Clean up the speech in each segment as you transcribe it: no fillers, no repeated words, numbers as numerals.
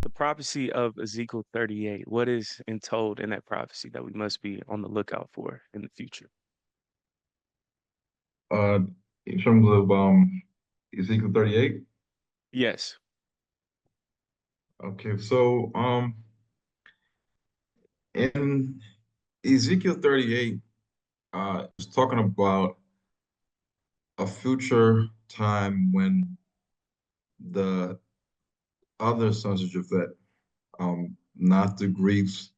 the prophecy of Ezekiel 38, what is told in that prophecy that we must be on the lookout for in the future? Uh, in terms of Ezekiel 38. Yes. Okay, so in Ezekiel 38, it's talking about a future time when the other sons of Japhet, not the Greeks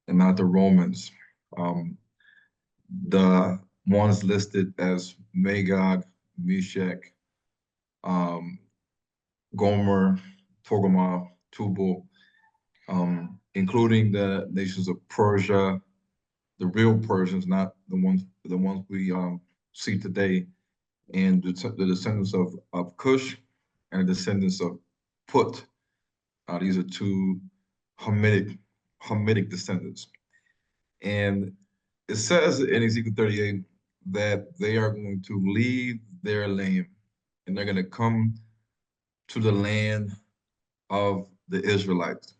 and not the Romans, um, the ones listed as Magog, Meshach, um, Gomer, Togarmah, Tubal, including the nations of Persia, the real Persians, not the ones we see today, and the descendants of Cush and the descendants of Put. These are two Hamitic Hamitic descendants, and it says in Ezekiel 38 that they are going to leave their land and they're going to come to the land of the Israelites,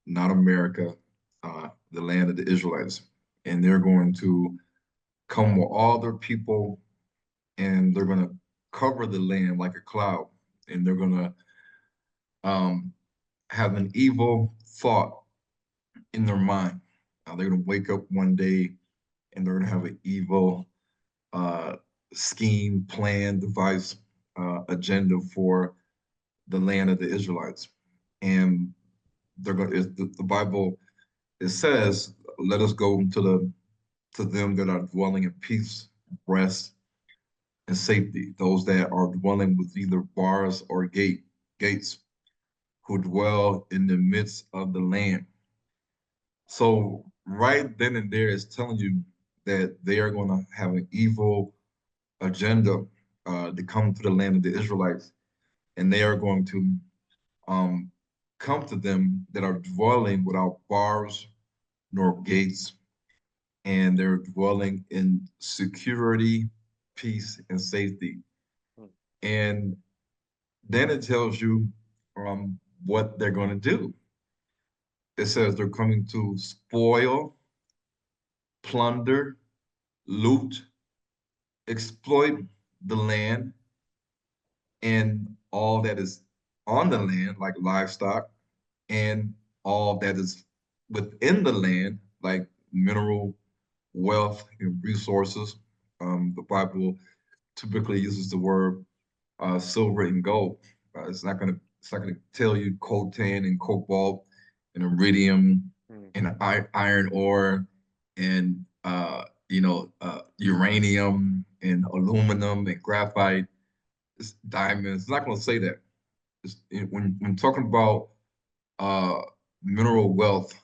not America, the land of the Israelites. And they're going to come with all their people and they're going to cover the land like a cloud. And they're going to um, have an evil thought in their mind. They're going to wake up one day and they're going to have an evil uh, scheme, plan, device, agenda for the land of the Israelites. And they're going the Bible, it says, let us go to them that are dwelling in peace, rest, and safety, those that are dwelling with either bars or gates, who dwell in the midst of the land. So right then and there is telling you that they are going to have an evil agenda to come to the land of the Israelites, and they are going to um, come to them that are dwelling without bars nor gates, and they're dwelling in security, peace, and safety. Mm. And then it tells you what they're going to do. It says they're coming to spoil, plunder, loot, exploit the land and all that is on the land, like livestock, and all that is within the land, like mineral wealth and resources. The Bible typically uses the word silver and gold. It's not gonna tell you coltan and cobalt and iridium Mm. and iron ore and uranium and aluminum and graphite, it's diamonds. It's not gonna say that. When talking about uh, mineral wealth,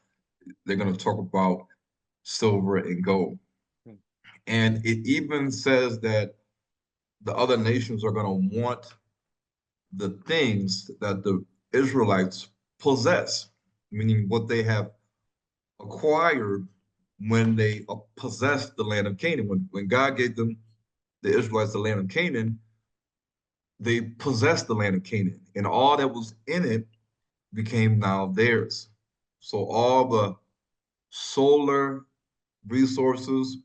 they're gonna talk about silver and gold. Mm. And it even says that the other nations are going to want the things that the Israelites possess, meaning what they have acquired when they possessed the land of Canaan. When God gave them, the Israelites, the land of Canaan, they possessed the land of Canaan, and all that was in it became now theirs. So all the solar resources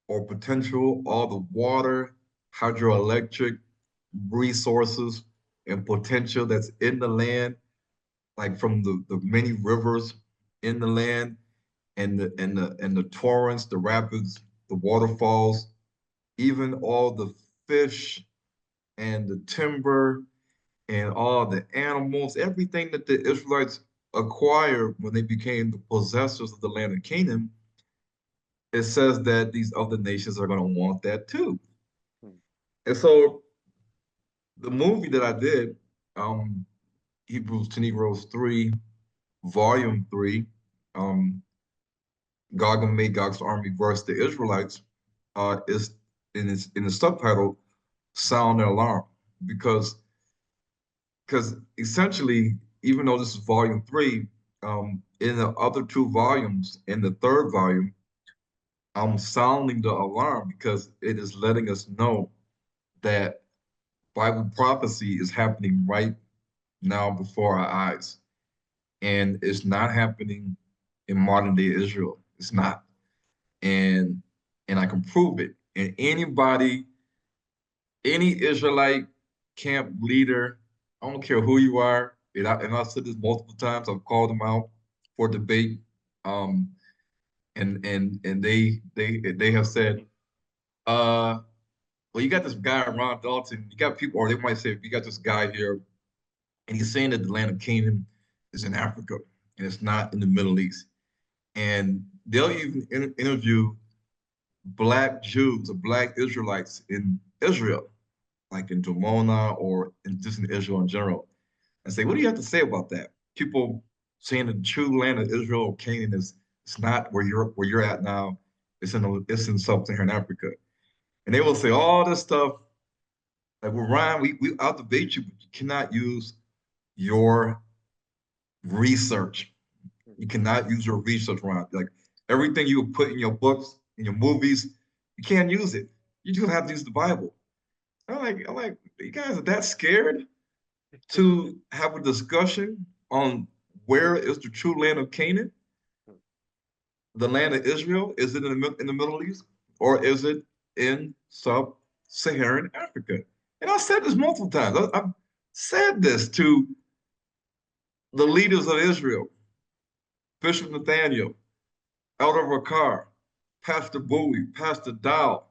or potential, all the water, hydroelectric resources and potential that's in the land, like from the many rivers in the land and the torrents, the rapids, the waterfalls, even all the fish and the timber and all the animals, everything that the Israelites acquired when they became the possessors of the land of Canaan, it says that these other nations are going to want that too. Mm. And so the movie that I did, um, Hebrews to Negroes 3, Volume 3, um, Gog and Magog's army versus the Israelites, is in the subtitle "Sound the Alarm," because essentially, even though this is Volume 3, in the other two volumes, in the third volume, I'm sounding the alarm because it is letting us know that Bible prophecy is happening right now before our eyes. and it's not happening in modern day Israel. It's not, and I can prove it. And anybody, any Israelite camp leader, I don't care who you are, and I've said this multiple times. I've called them out for debate, um, and they have said, well, you got this guy Ron Dalton, you got people, or they might say, you got this guy here, and he's saying that the land of Canaan is in Africa and it's not in the Middle East. And they'll even interview black Jews or black Israelites in Israel, like in Dimona or just in Israel in general, and say, what do you have to say about that? People saying the true land of Israel or Canaan is it's not where you're at now. It's in sub-Saharan Africa. And they will say all this stuff like, well, Ryan, I'll debate you, but you cannot use your research. You cannot use your research, Ryan. Like everything you put in your books, in your movies, you can't use it. You just have to use the Bible. I'm like, you guys are that scared to have a discussion on where is the true land of Canaan, the land of Israel? Is it in the Middle East, or is it in sub-Saharan Africa? And I said this multiple times. I've said this to the leaders of Israel, Bishop Nathaniel, Elder Rakar, Pastor Bowie, Pastor Dow,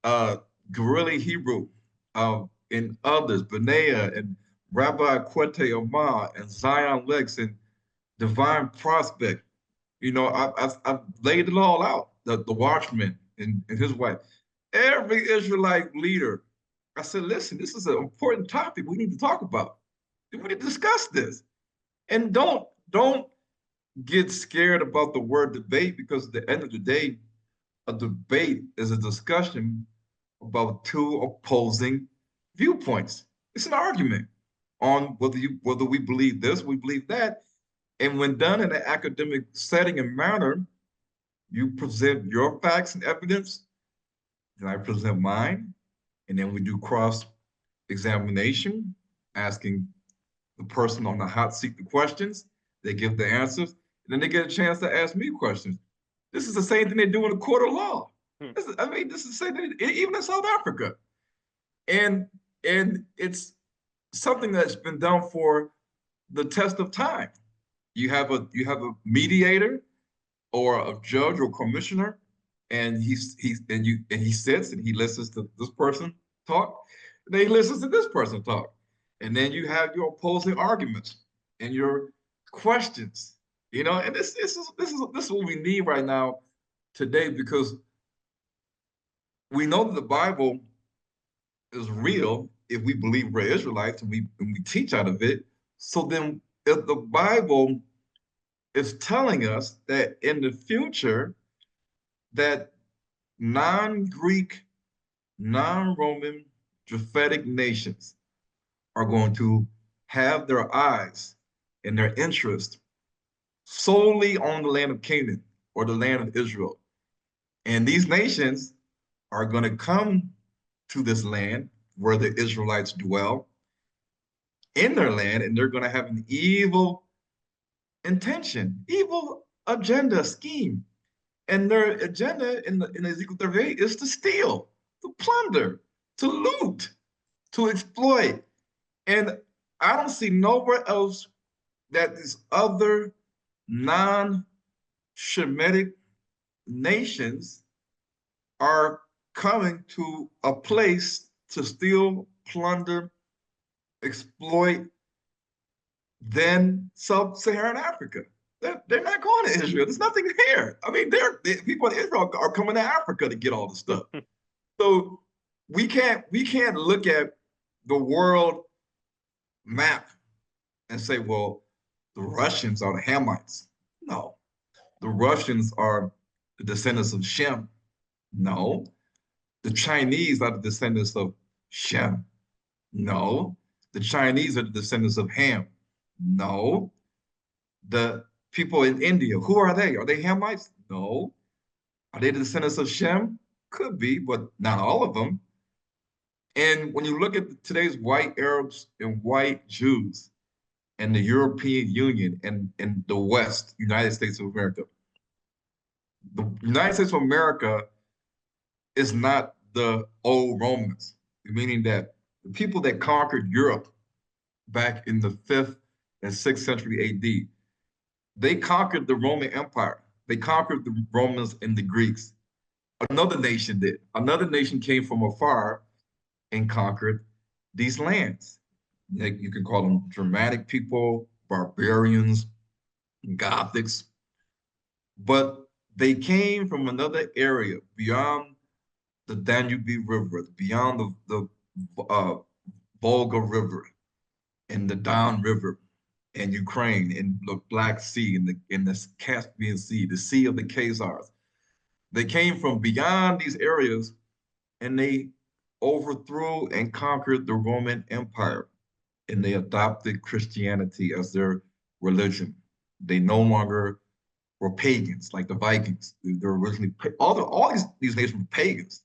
uh, Guerrilla Hebrew, and others, Benaiah and Rabbi Quete Omar and Zion Lex and Divine Prospect. You know, I've laid it all out. The watchman and his wife, every Israelite leader. I said, listen, this is an important topic we need to talk about. We need to discuss this. And don't get scared about the word debate, because at the end of the day, a debate is a discussion about two opposing viewpoints. It's an argument on whether we believe this, we believe that. And when done in an academic setting and manner, you present your facts and evidence, and I present mine, and then we do cross examination, asking the person on the hot seat the questions. They give the answers, and then they get a chance to ask me questions. This is the same thing they do in the court of law. This is the same thing even in South Africa, and it's something that's been done for the test of time. You have a mediator or a judge or commissioner, and he sits and he listens to this person talk, and then he listens to this person talk, and then you have your opposing arguments and your questions. You know, and this is what we need right now today, because we know that the Bible is real if we believe we're Israelites and we teach out of it. So then, if the Bible is telling us that in the future that non-Greek, non-Roman, Japhetic nations are going to have their eyes and their interest solely on the land of Canaan or the land of Israel. And these nations are going to come to this land where the Israelites dwell in their land, and they're going to have an evil intention, evil agenda, scheme. And their agenda in Ezekiel 38 is to steal, to plunder, to loot, to exploit. And I don't see nowhere else that these other non-Shemitic nations are coming to a place to steal, plunder, exploit than sub-Saharan Africa. They're not going to Israel. There's nothing here. I mean, people in Israel are coming to Africa to get all the stuff. So we can't look at the world map and say, well, the Russians are the Hamites. No, the Russians are the descendants of Shem. No, the Chinese are the descendants of Shem. No, the Chinese are the descendants of Ham. No, the people in India, who are they? Are they Hamites? No. Are they the descendants of Shem? Could be, but not all of them. And when you look at today's white Arabs and white Jews, and the European Union and the West, United States of America. The United States of America is not the old Romans, meaning that the people that conquered Europe back in the 5th and 6th century AD, they conquered the Roman Empire. They conquered the Romans and the Greeks. Another nation did. Another nation came from afar and conquered these lands. Like you can call them Germanic people, barbarians, Gothics, but they came from another area beyond the Danube River, beyond the Volga River and the Don River and Ukraine and the Black Sea and the Caspian Sea, the Sea of the Khazars. They came from beyond these areas and they overthrew and conquered the Roman Empire and they adopted Christianity as their religion. They no longer were pagans like the Vikings. They're originally all these nations were pagans,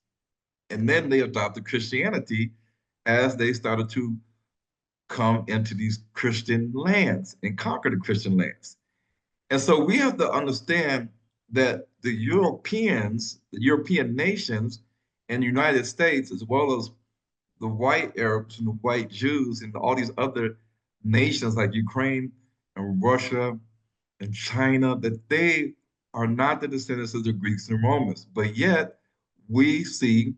and then they adopted Christianity as they started to come into these Christian lands and conquer the Christian lands. And so we have to understand that the European nations, and the United States, as well as the white Arabs and the white Jews and all these other nations like Ukraine and Russia and China, that they are not the descendants of the Greeks and Romans. But yet we see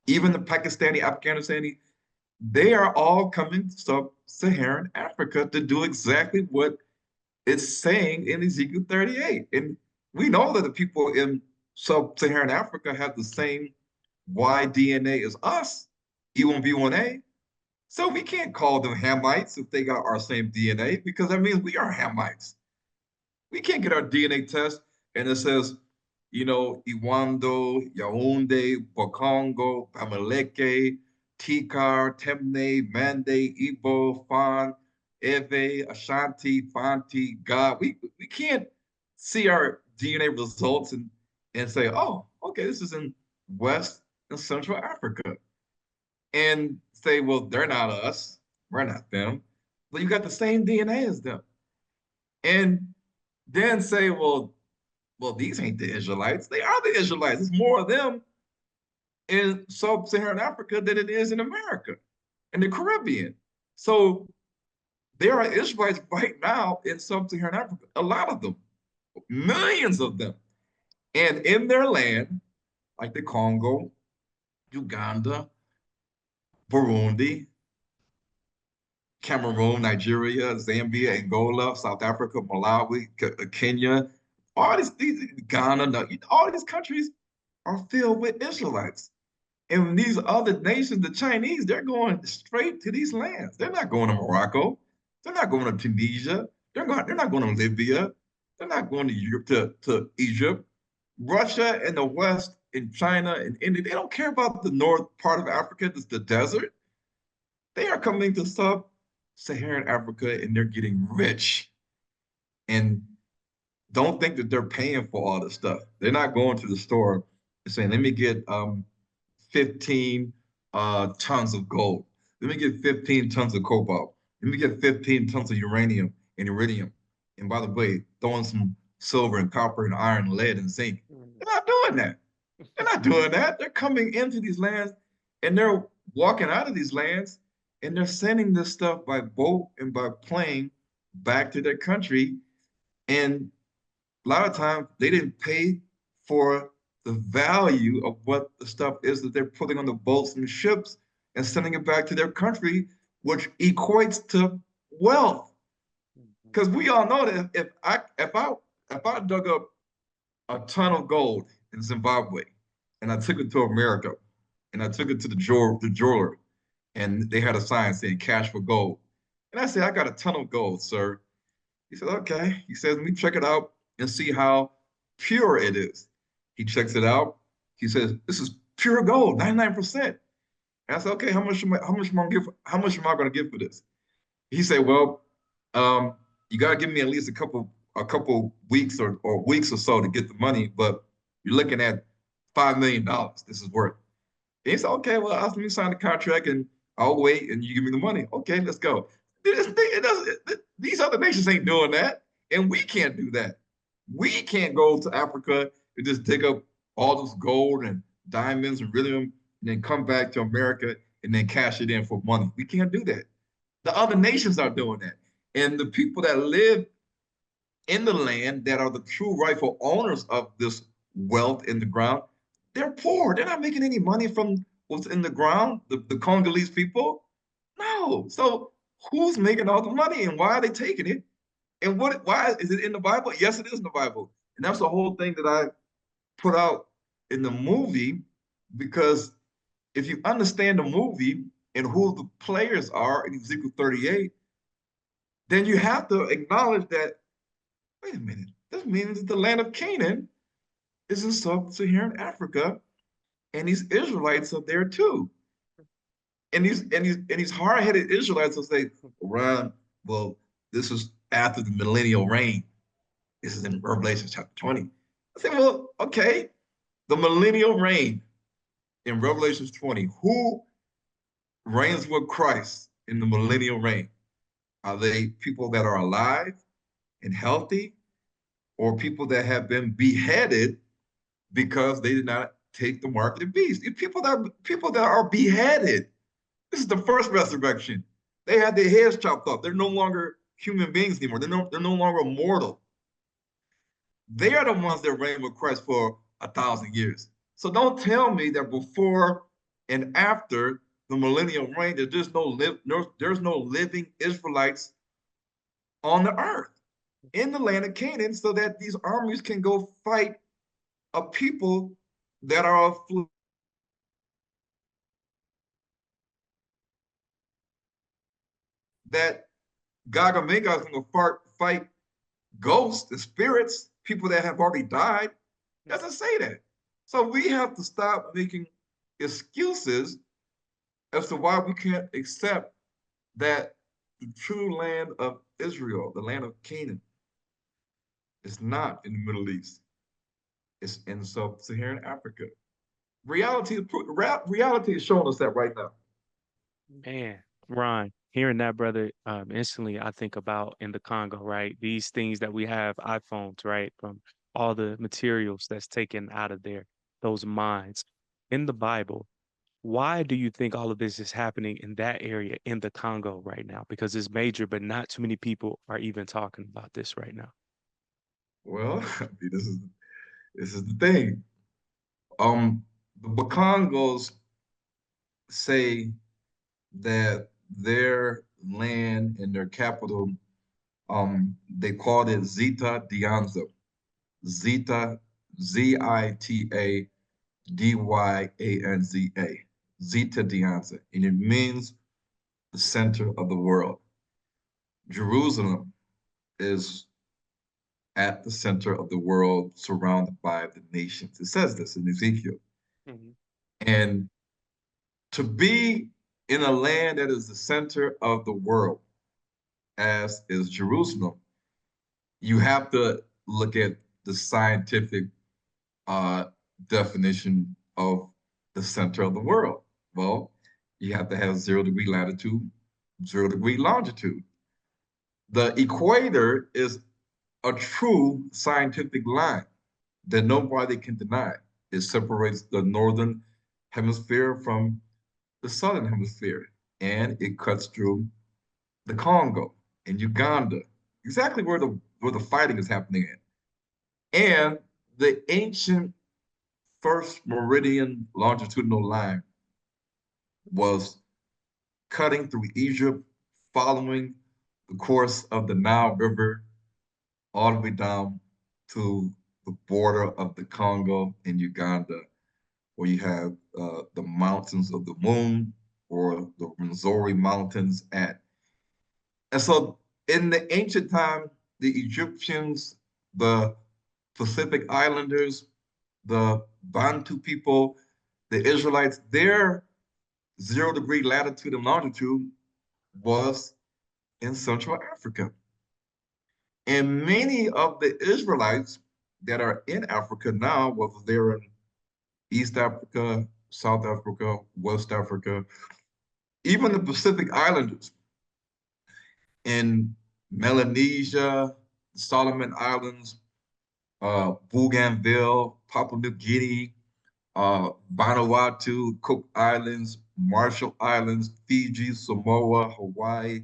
even the Pakistani, Afghanistani, they are all coming to sub-Saharan Africa to do exactly what it's saying in Ezekiel 38. And we know that the people in sub-Saharan Africa have the same Y DNA as us, E1B1A. So we can't call them Hamites if they got our same DNA because that means we are Hamites. We can't get our DNA test and it says, Iwando, Yaounde, Bokongo, Bamaleke, Tikar, Temne, Mande, Igbo, Fan, Ewe, Ashanti, Fanti, God. We can't see our DNA results and say, oh, okay, this is in West and Central Africa. And say, well, they're not us. We're not them. But you got the same DNA as them. And then say, well, these ain't the Israelites. They are the Israelites. It's more of them in sub-Saharan Africa than it is in America and the Caribbean. So there are Israelites right now in sub-Saharan Africa, a lot of them, millions of them. And in their land, like the Congo, Uganda, Burundi, Cameroon, Nigeria, Zambia, Angola, South Africa, Malawi, Kenya, all these Ghana, all these countries are filled with Israelites. And these other nations, the Chinese, they're going straight to these lands. They're not going to Morocco. They're not going to Tunisia. They're not going to Libya. They're not going to Europe to Egypt. Russia and the West and China and India, they don't care about the north part of Africa, the desert. They are coming to sub-Saharan Africa and they're getting rich. And don't think that they're paying for all this stuff. They're not going to the store and saying, let me get 15 tons of gold. Let me get 15 tons of cobalt. Let me get 15 tons of uranium and iridium. And by the way, throwing some silver and copper and iron, and lead and zinc. Mm. They're not doing that. They're not doing that. They're coming into these lands and they're walking out of these lands and they're sending this stuff by boat and by plane back to their country. And a lot of times they didn't pay for the value of what the stuff is that they're putting on the boats and ships and sending it back to their country, which equates to wealth. Mhm. Because we all know that if I dug up a ton of gold in Zimbabwe and I took it to America and I took it to the jeweler and they had a sign saying cash for gold. And I said, I got a ton of gold, sir. He said, okay. He says, let me check it out and see how pure it is. He checks it out. He says, this is pure gold, 99%. And I said, okay, how much am I gonna give for this? He said, well, you gotta give me at least a couple weeks or weeks or so to get the money, but you're looking at $5 million. This is worth. And he said, okay, well, let me sign the contract and I'll wait and you give me the money. Okay, let's go. These other nations ain't doing that, and we can't do that. We can't go to Africa and just dig up all this gold and diamonds and beryllium, and then come back to America and then cash it in for money. We can't do that. The other nations are doing that, and the people that live in the land that are the true rightful owners of this wealth in the ground, they're poor. They're not making any money from what's in the ground, the Congolese people. No. So who's making all the money and why are they taking it? And why is it in the Bible? Yes, it is in the Bible. And that's the whole thing that I put out in the movie, because if you understand the movie and who the players are in Ezekiel 38, then you have to acknowledge that, wait a minute, this means that the land of Canaan is in sub-Saharan Africa, and these Israelites are there too. And these hard-headed Israelites will say, Ron, well, this is after the millennial reign. This is in Revelation chapter 20. I say, well, okay, the millennial reign in Revelation 20, who reigns with Christ in the millennial reign? Are they people that are alive and healthy, or people that have been beheaded because they did not take the mark of the beast? People that are beheaded. This is the first resurrection. They had their heads chopped off. They're no longer human beings anymore. They're no longer mortal. They are the ones that reign with Christ for 1,000 years. So don't tell me that before and after the millennial reign, that there's no living Israelites on the earth in the land of Canaan, so that these armies can go fight a people that are that Gog and Magog is going to fight ghosts and spirits, people that have already died. It doesn't say that. So we have to stop making excuses as to why we can't accept that the true land of Israel, the land of Canaan, is not in the Middle East. It's in sub-Saharan Africa. Reality is showing us that right now. Man, Ron, hearing that, brother, instantly I think about in the Congo, right? These things that we have, iPhones, right? From all the materials that's taken out of there, those mines. In the Bible, why do you think all of this is happening in that area in the Congo right now? Because it's major, but not too many people are even talking about this right now. Well, this is the thing. The Bakongos say that their land and their capital, they called it Zita Dianza. Zita, Zita Dyanza. Zita Dianza. And it means the center of the world. Jerusalem is at the center of the world, surrounded by the nations. It says this in Ezekiel. Mhm. And to be in a land that is the center of the world, as is Jerusalem, you have to look at the scientific uh, definition of the center of the world. Well, you have to have 0 degree latitude, 0 degree longitude. The equator is a true scientific line that nobody can deny. It separates the northern hemisphere from the southern hemisphere, and it cuts through the Congo and Uganda, exactly where the fighting is happening at. And the ancient first meridian longitudinal line was cutting through Egypt, following the course of the Nile River all the way down to the border of the Congo and Uganda, where you have the mountains of the moon, or the Rwenzori Mountains at. And so in the ancient time, the Egyptians, the Pacific Islanders, the Bantu people, the Israelites, their 0 degree latitude and longitude was in Central Africa. And many of the Israelites that are in Africa now, whether they're in East Africa, South Africa, West Africa, even the Pacific Islanders, in Melanesia, the Solomon Islands, Bougainville, Papua New Guinea, Vanuatu, Cook Islands, Marshall Islands, Fiji, Samoa, Hawaii,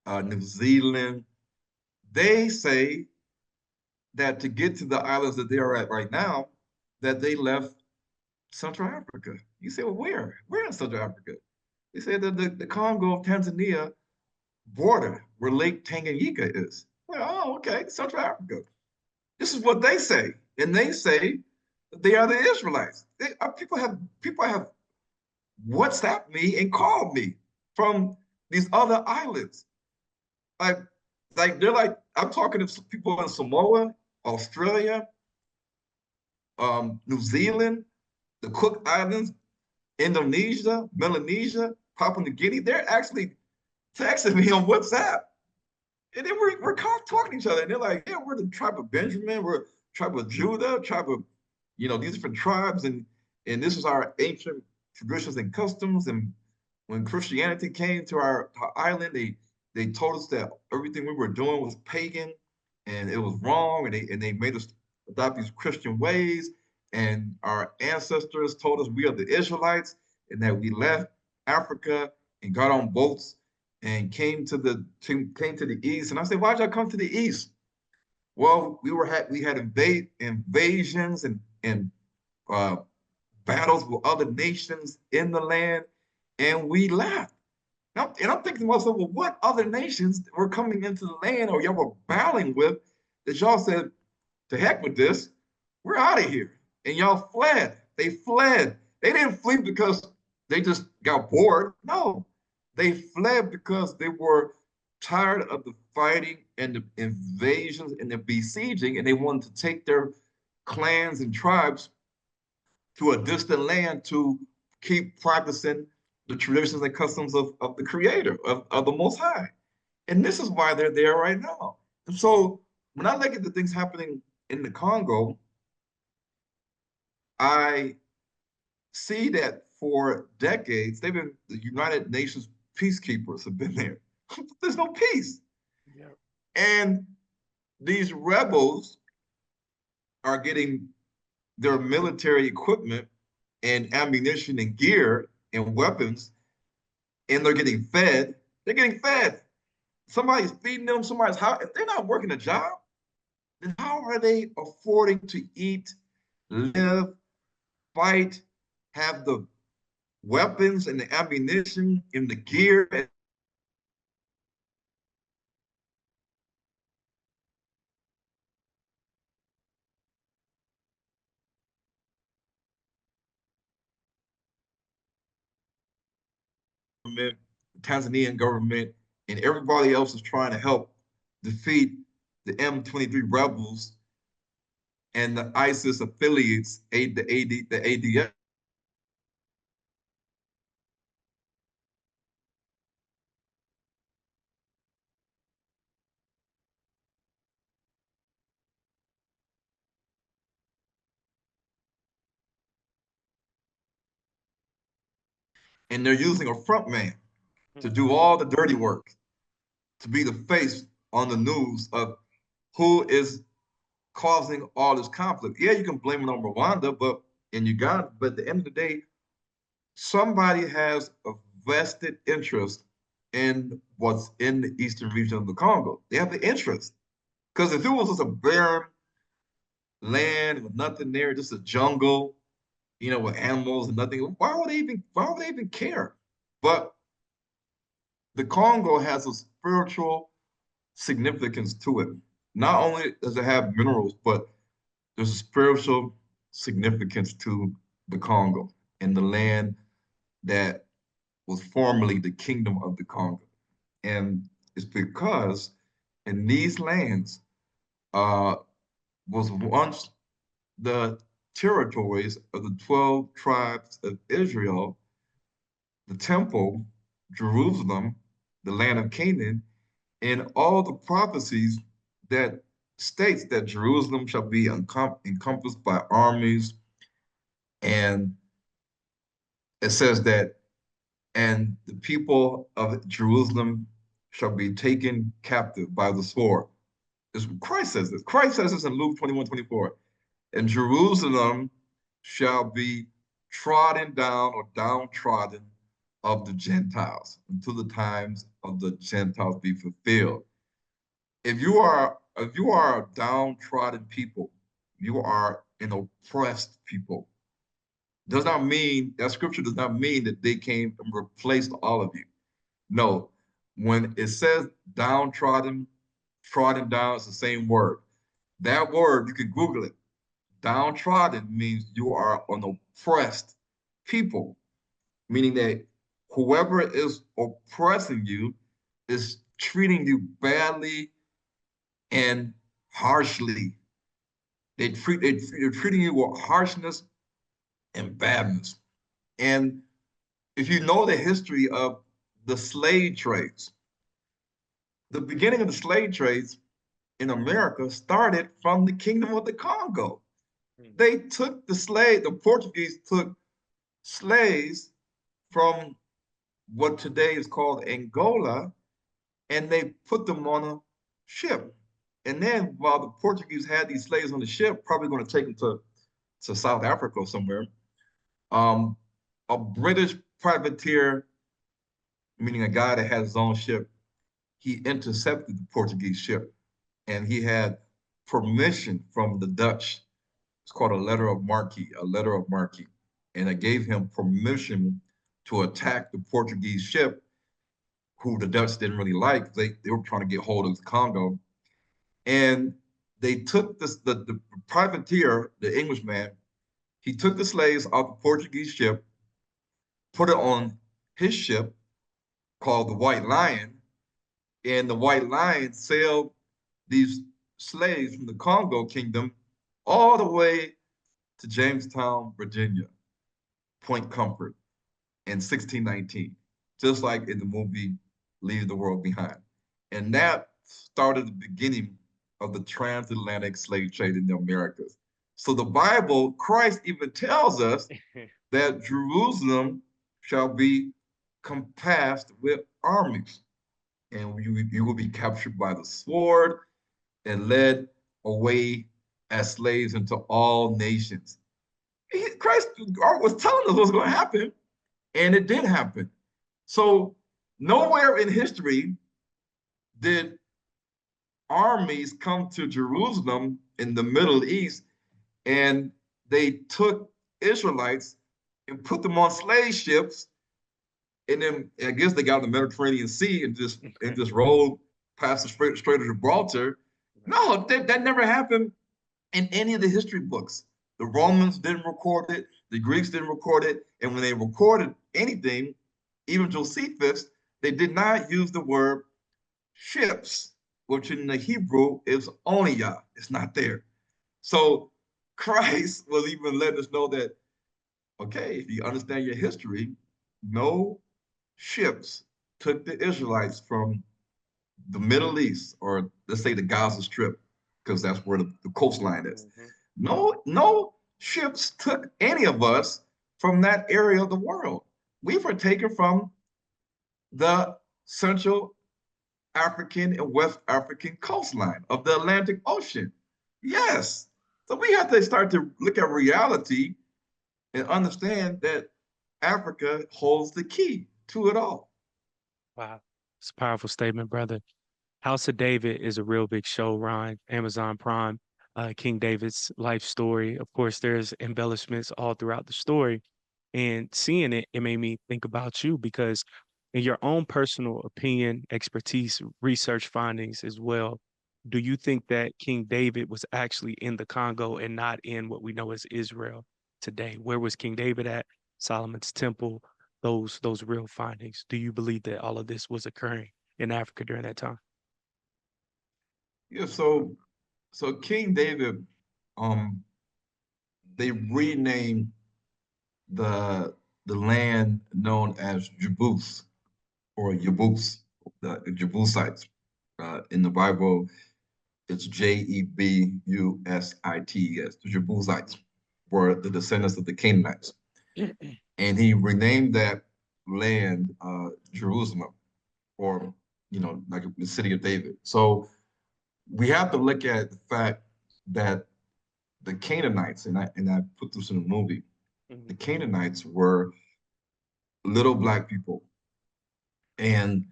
New Zealand. They say that to get to the islands that they are at right now, that they left Central Africa. You say, well, where? Where in Central Africa? They said that the Congo, Tanzania border where Lake Tanganyika is. Well, oh, okay, Central Africa. This is what they say, and they say that they are the Israelites. People have WhatsApp me and called me from these other islands. Like, like they're like, I'm talking to people in Samoa, Australia, New Zealand, the Cook Islands, Indonesia, Melanesia, Papua New Guinea. They're actually texting me on WhatsApp. And then we're talking to each other. And they're like, yeah, we're the tribe of Benjamin, we're tribe of Judah, tribe of, these different tribes. And this is our ancient traditions and customs. And when Christianity came to our island, they told us that everything we were doing was pagan and it was wrong. And they made us adopt these Christian ways. And our ancestors told us we are the Israelites and that we left Africa and got on boats and came to the east. And I said, why'd y'all come to the east? Well, we had invasions and uh, battles with other nations in the land, and we left. And I'm thinking to myself, well, what other nations were coming into the land or y'all were battling with that y'all said, to heck with this, we're out of here. And y'all fled. They fled. They didn't flee because they just got bored. No, they fled because they were tired of the fighting and the invasions and the besieging, and they wanted to take their clans and tribes to a distant land to keep practicing the traditions and customs of the creator, of the Most High. And this is why they're there right now. And so when I look at the things happening in the Congo, I see that for decades, they've been the United Nations peacekeepers have been there. There's no peace. Yeah. And these rebels are getting their military equipment and ammunition and gear and weapons, and they're getting fed. They're getting fed. Somebody's feeding them, somebody's how if they're not working a job, then how are they affording to eat, live, fight, have the weapons and the ammunition and the gear? Government, Tanzanian government, and everybody else is trying to help defeat the M23 rebels and the ISIS affiliates, the ADF. And they're using a front man to do all the dirty work, to be the face on the news of who is causing all this conflict. Yeah, you can blame it on Rwanda, but at the end of the day, somebody has a vested interest in what's in the eastern region of the Congo. They have the interest. Because if it was just a barren land with nothing there, just a jungle, with animals and nothing, why would they even care? But the Congo has a spiritual significance to it. Not only does it have minerals, but there's a spiritual significance to the Congo and the land that was formerly the kingdom of the Congo. And it's because in these lands was once the territories of the 12 tribes of Israel, the temple, Jerusalem, the land of Canaan, and all the prophecies that states that Jerusalem shall be encompassed by armies. And it says that, and the people of Jerusalem shall be taken captive by the sword. Christ says this. Christ says this in Luke 21:24. And Jerusalem shall be trodden down or downtrodden of the Gentiles until the times of the Gentiles be fulfilled. If you are a downtrodden people, you are an oppressed people. Does not mean that scripture does not mean that they came and replaced all of you. No, when it says downtrodden, trodden down, it's the same word. That word, you can Google it. Downtrodden means you are an oppressed people, meaning that whoever is oppressing you is treating you badly and harshly. They're treating you with harshness and badness. And if you know the history of the slave trades, the beginning of the slave trades in America started from the Kingdom of the Congo. Mm. They took the Portuguese took slaves from what today is called Angola, and they put them on a ship. And then while the Portuguese had these slaves on the ship, probably going to take them to South Africa or somewhere, um, a British privateer, meaning a guy that had his own ship, he intercepted the Portuguese ship, and he had permission from the Dutch. It's called a letter of marque, and it gave him permission to attack the Portuguese ship, who the Dutch didn't really like. They were trying to get hold of the Congo, and they took the privateer, the Englishman. He took the slaves off the Portuguese ship, put it on his ship called the White Lion, and the White Lion sailed these slaves from the Congo Kingdom all the way to Jamestown, Virginia, Point Comfort in 1619, just like in the movie Leave the World Behind. And that started the beginning of the transatlantic slave trade in the Americas. So the Bible, Christ even tells us that Jerusalem shall be compassed with armies, and you will be captured by the sword and led away as slaves into all nations. Christ was telling us what's going to happen, and it did happen. So nowhere in history did armies come to Jerusalem in the Middle East, and they took Israelites and put them on slave ships, and then I guess they got on the Mediterranean Sea and just rolled past the Strait of Gibraltar. No, that never happened in any of the history books. The Romans didn't record it, the Greeks didn't record it, and when they recorded anything, even Josephus, they did not use the word ships, which in the Hebrew is oniyah. It's not there. So Christ was even letting us know that, okay, if you understand your history, no ships took the Israelites from the Middle East, or let's say the Gaza Strip, because that's where the coastline is. Mhm. No ships took any of us from that area of the world. We were taken from the Central African and West African coastline of the Atlantic Ocean. Yes. So we have to start to look at reality and understand that Africa holds the key to it all. Wow. It's a powerful statement, brother. House of David is a real big show, Ron. Amazon Prime, King David's life story. Of course, there's embellishments all throughout the story. And seeing it, it made me think about you because, in your own personal opinion, expertise, research findings as well, do you think that King David was actually in the Congo and not in what we know as Israel today? Where was King David at? Solomon's temple, those real findings. Do you believe that all of this was occurring in Africa during that time? Yeah, so King David, um, they renamed the land known as Jebus or Yebus, the Jebusites. In the Bible, it's Jebusites. The Jebusites were the descendants of the Canaanites, and he renamed that land Jerusalem, or like the city of David. So we have to look at the fact that the Canaanites, and I put this in the movie, the Mhm. Canaanites were little black people, and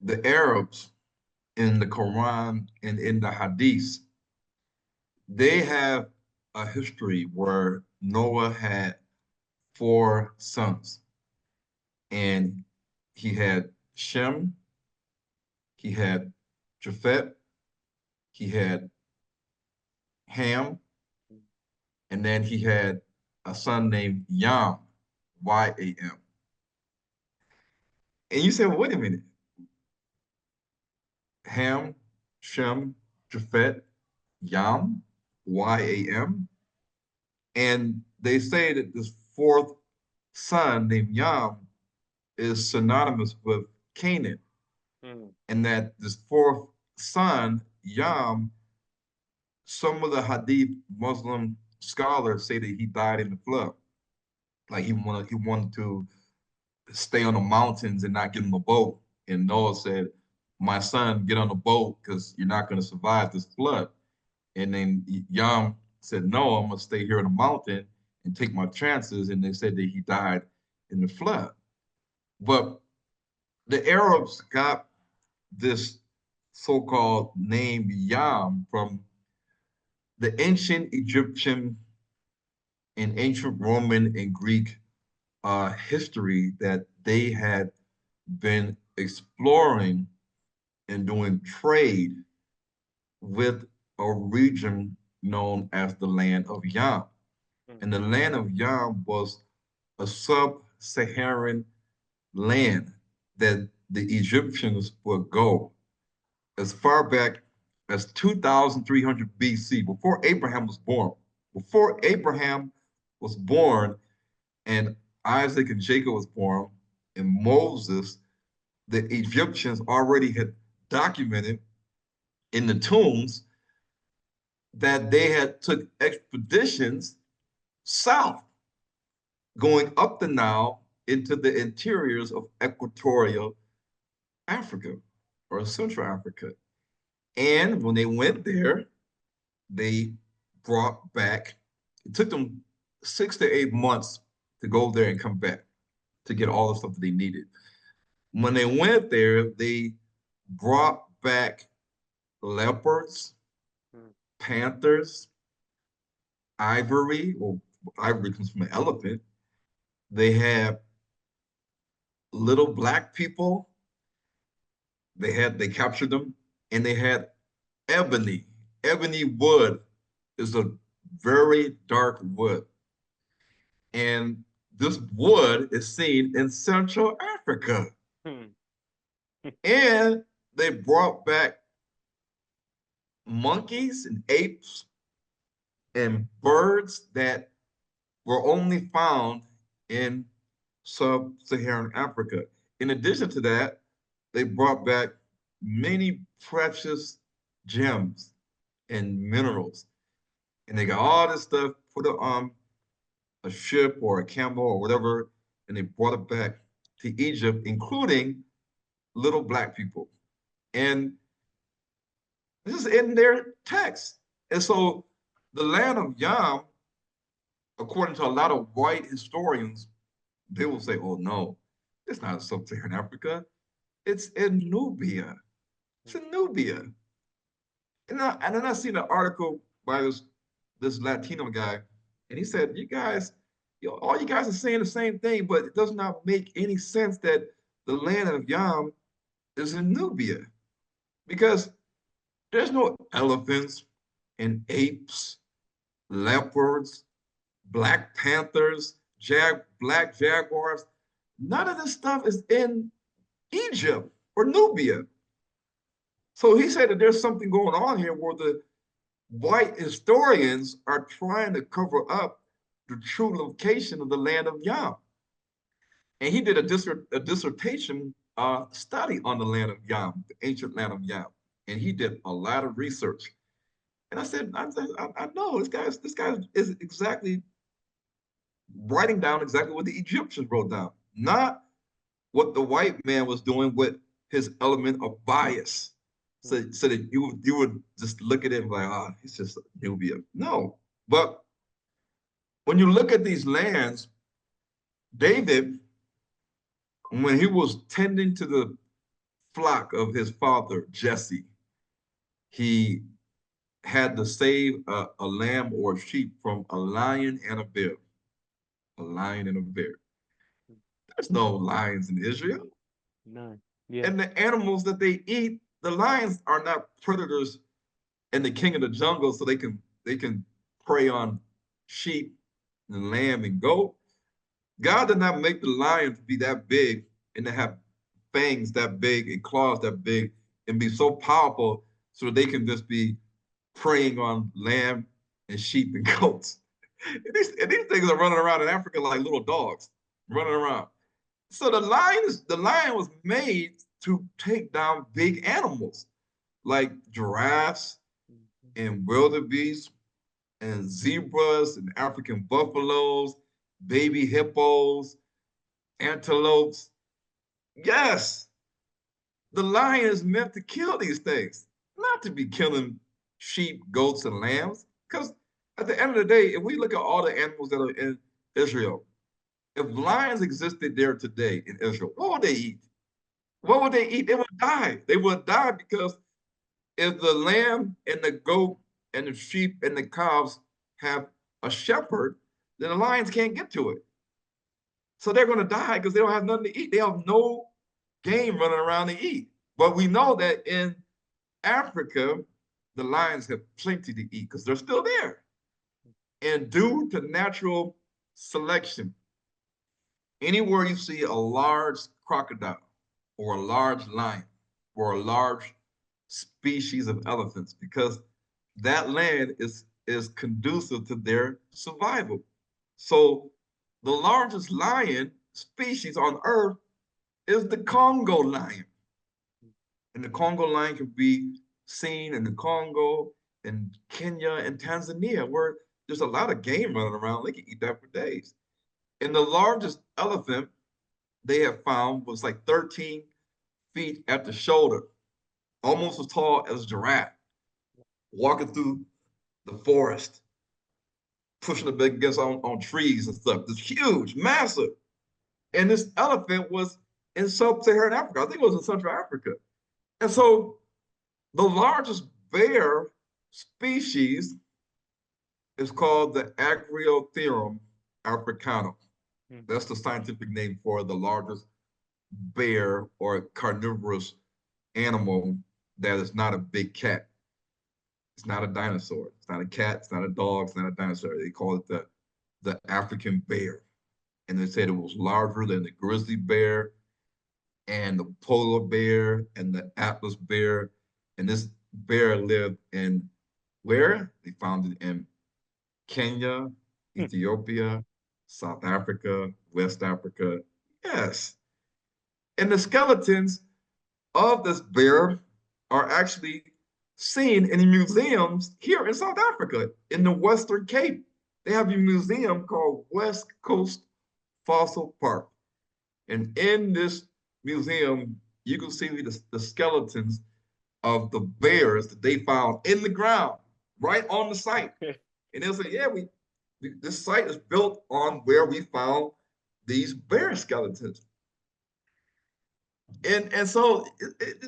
the Arabs in the Quran and in the Hadiths, they have a history where Noah had four sons, and he had Shem, he had Japhet, he had Ham, and then he had a son named Yam, Y-A-M. And you say, well, wait a minute, Ham, Shem, Japhet, Yam, Y-A-M. And they say that this fourth son named Yam is synonymous with Canaan, Mhm. and that this fourth son, Yam, some of the Hadith Muslim scholars say that he died in the flood. Like he wanted to stay on the mountains and not get on the boat. And Noah said, "My son, get on the boat because you're not going to survive this flood." And then Yam said, "No, I'm gonna stay here in the mountain and take my chances." And they said that he died in the flood. But the Arabs got this so-called name Yam from the ancient Egyptian and ancient Roman and Greek history that they had been exploring and doing trade with a region known as the land of Yam. And Mhm. the land of Yam was a sub-Saharan land that the Egyptians would go as far back as 2300 BC, before Abraham was born. Before Abraham was born and Isaac and Jacob was born and Moses, the Egyptians already had documented in the tombs that they had took expeditions south, going up the Nile into the interiors of equatorial Africa or Central Africa. And when they went there, they brought back, it took them 6 to 8 months to go there and come back to get all the stuff that they needed. When they went there, they brought back leopards, Mhm. panthers, ivory. Well, ivory comes from an elephant. They had little black people. They captured them, and they had ebony. Ebony wood is a very dark wood, and this wood is seen in Central Africa. Mhm. And they brought back monkeys and apes and birds that were only found in sub-Saharan Africa. In addition to that, they brought back many precious gems and minerals. And they got all this stuff, put it on a ship or a camel or whatever, and they brought it back to Egypt, including little black people. And this is in their text. And so the land of Yam, according to a lot of white historians, they will say, oh no, it's not sub-Saharan Africa. It's in Nubia. It's in Nubia. And then I seen an article by this Latino guy, and he said, "You guys, all you guys are saying the same thing, but it does not make any sense that the land of Yam is in Nubia because there's no elephants and apes, leopards, black panthers, black jaguars. None of this stuff is in Egypt or Nubia." So he said that there's something going on here where the white historians are trying to cover up the true location of the land of Yam. And he did a dissertation study on the land of Yam, the ancient land of Yam. And he did a lot of research. And I know this guy is exactly writing down exactly what the Egyptians wrote down, not what the white man was doing with his element of bias. mm, So that you would just look at it like, ah, oh, it's just Nubia. No. But when you look at these lands, David, when he was tending to the flock of his father, Jesse, he had to save a lamb or a sheep from a lion and a bear. A lion and a bear. mm. There's no lions in Israel. None. Yeah. And the animals that they eat, the lions are not predators and the king of the jungle, so they can prey on sheep and lamb and goat. God did not make the lion to be that big and to have fangs that big and claws that big and be so powerful so that they can just be preying on lamb and sheep and goats. And these things are running around in Africa like little dogs running around. So the lion was made to take down big animals like giraffes Mhm. and wildebeest and zebras and African buffaloes, baby hippos, antelopes. Yes, the lion is meant to kill these things, not to be killing sheep, goats, and lambs. Because at the end of the day, if we look at all the animals that are in Israel, if lions existed there today in Israel, what would they eat? What would they eat? They would die. They would die because if the lamb and the goat and the sheep and the calves have a shepherd, then the lions can't get to it. So they're going to die because they don't have nothing to eat. They have no game running around to eat. But we know that in Africa, the lions have plenty to eat because they're still there. And due to natural selection, anywhere you see a large crocodile or a large lion or a large species of elephants, because that land is conducive to their survival. So the largest lion species on earth is the Congo lion. And the Congo lion can be seen in the Congo, in Kenya, and Tanzania, where there's a lot of game running around. They can eat that for days. And the largest elephant they have found was like 13 feet at the shoulder, almost as tall as a giraffe, walking through the forest, pushing the big against on trees and stuff. It's huge, massive. And this elephant was in sub-Saharan Africa. I think it was in Central Africa. And so the largest bear species is called the Agriotherum africanum. Mm. That's the scientific name for the largest bear or carnivorous animal that is not a big cat. It's not a dinosaur. It's not a cat. It's not a dog. It's not a dinosaur. They call it the African bear. And they said it was larger than the grizzly bear and the polar bear and the Atlas bear. And this bear lived in where? They found it in Kenya, Mm. Ethiopia, South Africa, West Africa. Yes. And the skeletons of this bear are actually seen in museums here in South Africa, in the Western Cape. They have a museum called West Coast Fossil Park. And in this museum, you can see the skeletons of the bears that they found in the ground, right on the site. And they'll say, yeah, this site is built on where we found these bear skeletons. And so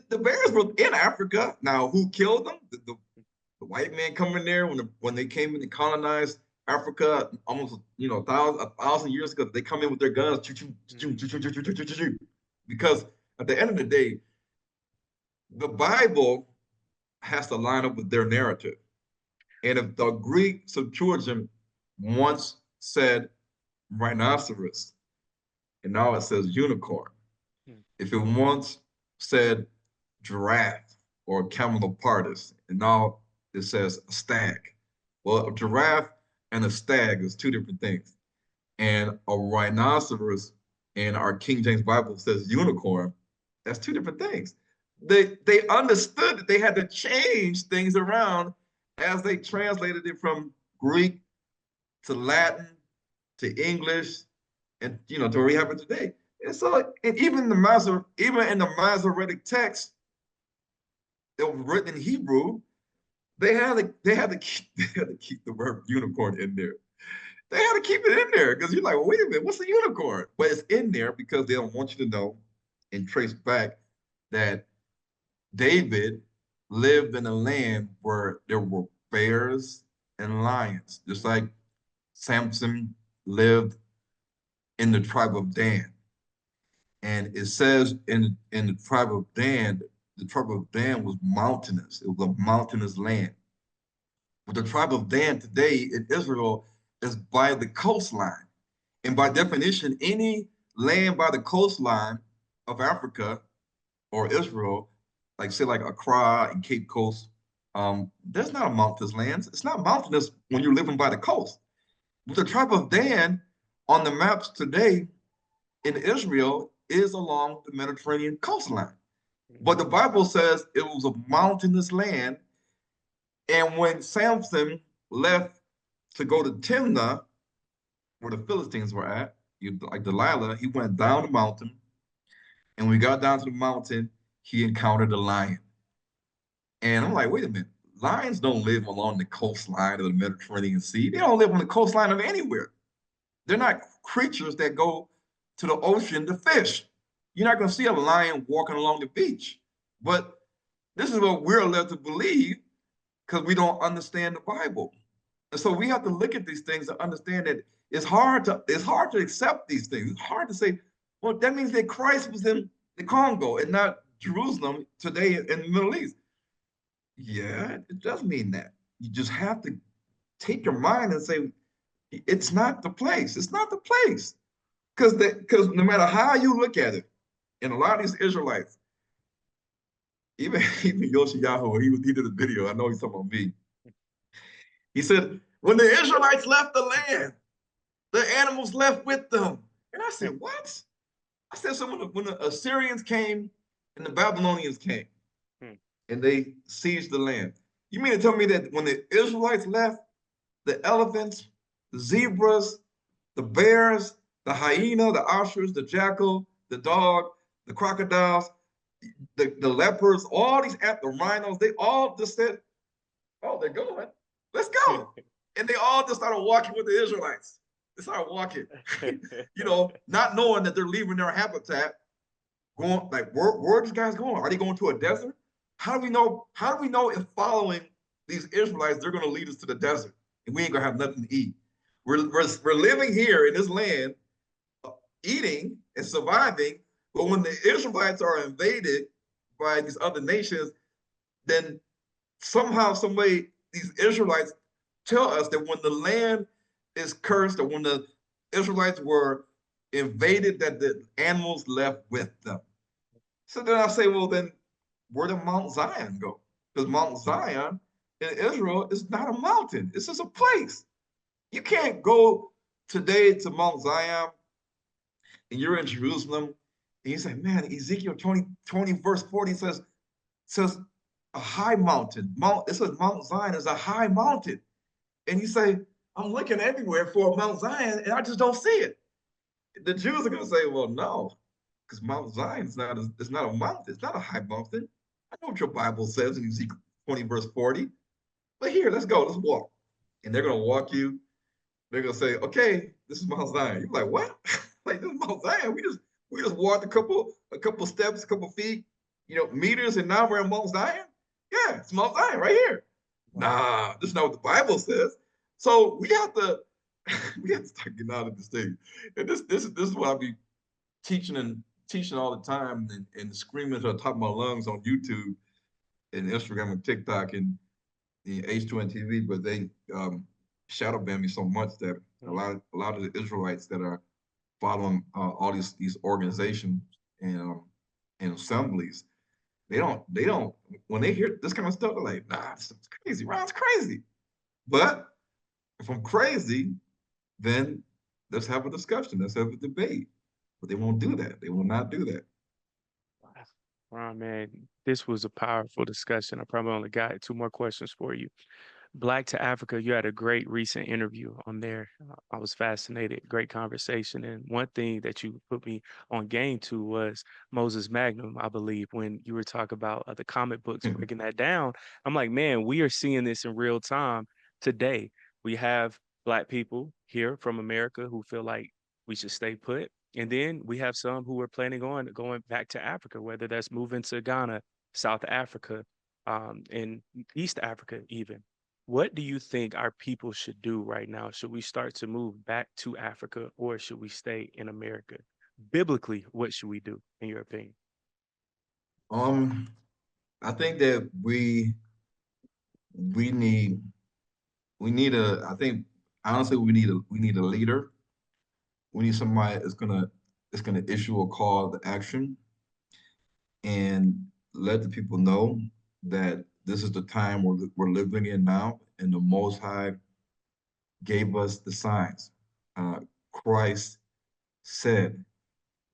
the bears were in Africa. Now, who killed them? The white man coming there when they came in and colonized Africa almost a thousand years ago. They come in with their guns, Mhm. because at the end of the day, the Bible has to line up with their narrative. And if the Greek Septuagint once said rhinoceros, and now it says unicorn. Mm. If it once said giraffe or camelopardus, and now it says a stag. Well, a giraffe and a stag is two different things. And a rhinoceros in our King James Bible says unicorn. That's two different things. They understood that they had to change things around as they translated it from Greek to Latin to English and to where we have it today. And so, and even in the Masoretic text that was written in Hebrew, they had to keep the word unicorn in there. They had to keep it in there because you're like, well, wait a minute, what's a unicorn? But it's in there because they don't want you to know and trace back that David lived in a land where there were bears and lions, just like Samson lived in the tribe of Dan. And it says in the tribe of Dan was mountainous. It was a mountainous land. But the tribe of Dan today in Israel is by the coastline. And by definition, any land by the coastline of Africa or Israel, like say like Accra and Cape Coast, there's not a mountainous land. It's not mountainous when you're living by the coast. But the tribe of Dan on the maps today in Israel is along the Mediterranean coastline. But the Bible says it was a mountainous land. And when Samson left to go to Timnah, where the Philistines were at, like Delilah, he went down the mountain. And when we got down to the mountain, he encountered a lion. And I'm like, wait a minute. Lions don't live along the coastline of the Mediterranean Sea. They don't live on the coastline of anywhere. They're not creatures that go to the ocean to fish. You're not going to see a lion walking along the beach. But this is what we're led to believe because we don't understand the Bible. And so we have to look at these things to understand that it's hard to accept these things. It's hard to say, well, that means that Christ was in the Congo and not Jerusalem today in the Middle East. Yeah, it does mean that. You just have to take your mind and say, it's not the place. It's not the place. Because no matter how you look at it, and a lot of these Israelites, even Yoshiyahu, he did a video. I know he's talking about me. He said, when the Israelites left the land, the animals left with them. And I said, what? I said, so when the Assyrians came and the Babylonians came and they seized the land, you mean to tell me that when the Israelites left, the elephants, the zebras, the bears, the hyena, the ostrich, the jackal, the dog, the crocodiles, the leopards, all these the rhinos, they all just said, oh, they're going. Let's go. And they all just started walking with the Israelites. They started walking, not knowing that they're leaving their habitat, going like, where are these guys going? Are they going to a desert? How do we know? How do we know if following these Israelites, they're going to lead us to the desert and we ain't gonna have nothing to eat? We're living here in this land, eating and surviving, but when the Israelites are invaded by these other nations, then somehow, some way, these Israelites tell us that when the land is cursed or when the Israelites were invaded, that the animals left with them. So then I say, well, then where did Mount Zion go? Because Mount Zion in Israel is not a mountain, it's just a place. You can't go today to Mount Zion and you're in Jerusalem and you say, man, Ezekiel 20 verse 40 says a high mountain. It says Mount Zion is a high mountain. And you say, I'm looking everywhere for Mount Zion and I just don't see it. The Jews are going to say, well, no, because Mount Zion is it's not a mountain. It's not a high mountain. I know what your Bible says in Ezekiel 20, verse 40. But here, let's go. Let's walk. And they're going to walk you. They're going to say, okay, this is Mount Zion. You're like, what? Like, this is Mount Zion. We just walked a couple steps, a couple feet, meters, and now we're in Mount Zion. Yeah, it's Mount Zion right here. Nah, this is not what the Bible says. So we have to start getting out of this thing. And this is what I be teaching all the time and screaming to the top of my lungs on YouTube and Instagram and TikTok and the H2N TV, but they shadow ban me so much that a lot of the Israelites that are following all these organizations and assemblies, they don't when they hear this kind of stuff, they're like, nah, this is crazy. Ron's crazy. But if I'm crazy, then let's have a discussion. Let's have a debate. But they won't do that. They will not do that. Ron, man, this was a powerful discussion. I probably only got two more questions for you. Black to Africa, you had a great recent interview on there. I was fascinated, great conversation. And one thing that you put me on game to was Moses Magnum, I believe, when you were talking about the comic books, breaking that down. I'm like, man, we are seeing this in real time today. We have Black people here from America who feel like we should stay put. And then we have some who are planning on going back to Africa, whether that's moving to Ghana, South Africa, in East Africa, even. What do you think our people should do right now? Should we start to move back to Africa or should we stay in America? Biblically, what should we do, in your opinion? Um, I think that we need I think honestly we need a leader. We need somebody that's gonna issue a call to action and let the people know that this is the time we're living in now, and the Most High gave us the signs. Uh, Christ said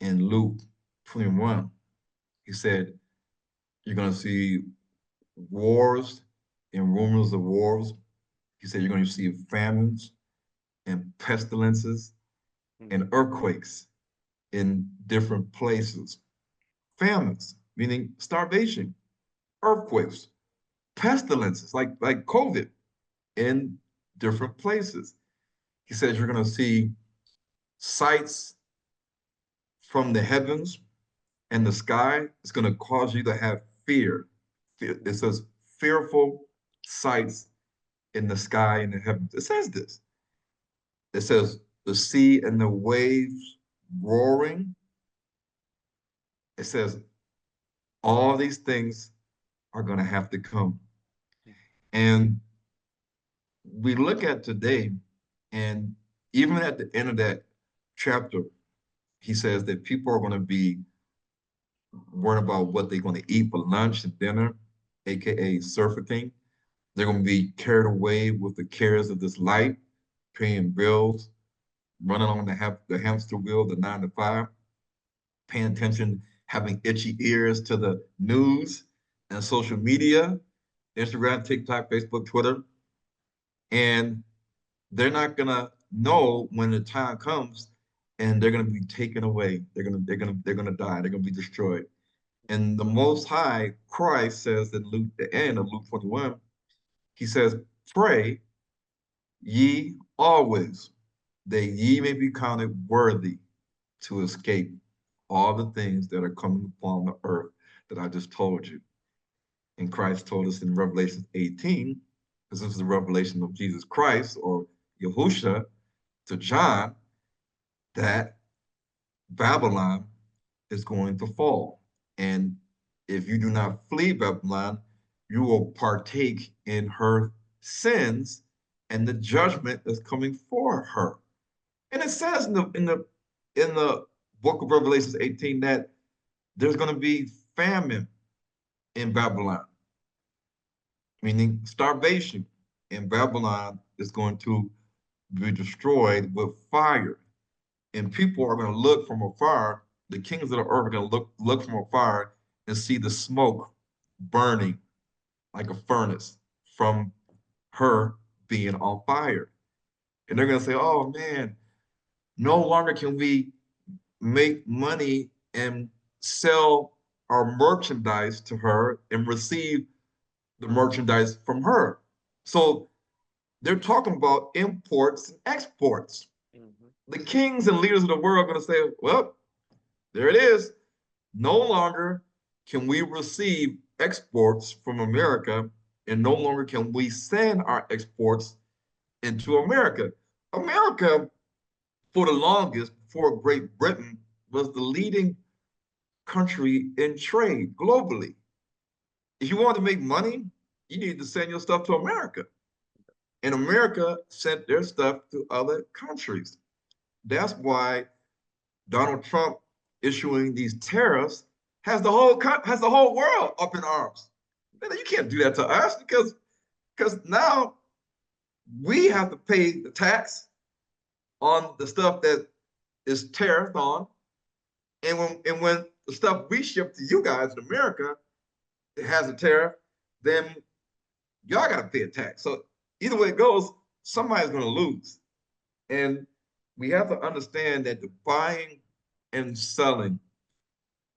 in Luke 21, he said, you're going to see wars and rumors of wars. He said, you're going to see famines and pestilences Mm, and earthquakes in different places. Famines, meaning starvation, earthquakes, pestilences like COVID in different places. He says you're going to see sights from the heavens and the sky. It's going to cause you to have fear. It says fearful sights in the sky and the heavens. It says this. It says the sea and the waves roaring. It says all these things are going to have to come. mm, And we look at today, and even at the end of that chapter, he says that people are going to be worrying about what they're going to eat for lunch and dinner, aka surfeiting. They're going to be carried away with the cares of this life, paying bills, running on the hamster wheel, the 9 to 5, paying attention, having itchy ears to the news and social media, Instagram, TikTok, Facebook, Twitter, and they're not gonna know when the time comes and they're gonna be taken away. They're gonna die. They're gonna be destroyed. And the Most High, Christ says in Luke, the end of Luke 21, he says, pray ye always, that ye may be counted worthy to escape all the things that are coming upon the earth that I just told you. And Christ told us in Revelation 18, because this is the revelation of Jesus Christ or Yahusha to John, that Babylon is going to fall. And if you do not flee Babylon, you will partake in her sins and the judgment that's coming for her. And it says in the book of Revelations 18 that there's going to be famine in Babylon, meaning starvation. And Babylon is going to be destroyed with fire. And people are going to look from afar. The kings of the earth are going to look from afar and see the smoke burning like a furnace from her being on fire. And they're going to say, oh man, no longer can we make money and sell our merchandise to her and receive the merchandise from her. So they're talking about imports and exports. mhm, The kings and leaders of the world are going to say, well, there it is. No longer can we receive exports from America, and no longer can we send our exports into America. America, for the longest, before Great Britain, was the leading country in trade globally. If you want to make money, you need to send your stuff to America. And America sent their stuff to other countries. That's why Donald Trump issuing these tariffs has the whole world up in arms. You can't do that to us because now we have to pay the tax on the stuff that is tariffed on, and when the stuff we ship to you guys in America it has a tariff, then y'all got to pay a tax. So either way it goes, somebody's going to lose. And we have to understand that the buying and selling,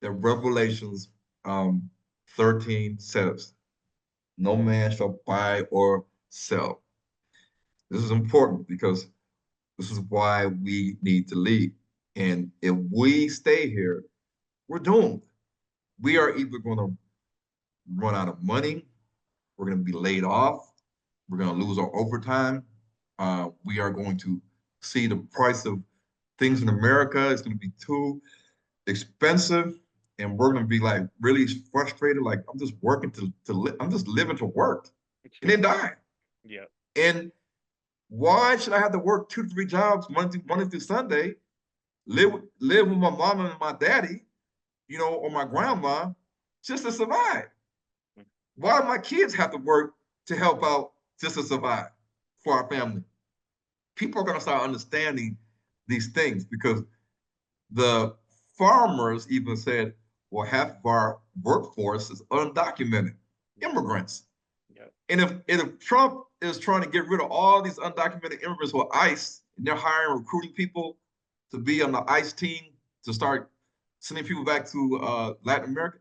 that Revelations 13 says, no man shall buy or sell. This is important because this is why we need to leave. And if we stay here, we're doomed. We are either going to run out of money, we're going to be laid off, we're going to lose our overtime. We are going to see the price of things in America is going to be too expensive, and we're going to be like really frustrated. Like I'm just working I'm just living to work, and then die. Yeah. And why should I have to work 2, 3 jobs Monday through Sunday, live with my mama and my daddy, or my grandma, just to survive? Why do my kids have to work to help out just to survive for our family? People are going to start understanding these things because the farmers even said, well, half of our workforce is undocumented immigrants. Yeah. And if Trump is trying to get rid of all these undocumented immigrants with ICE, and they're hiring recruiting people to be on the ICE team to start sending people back to Latin America,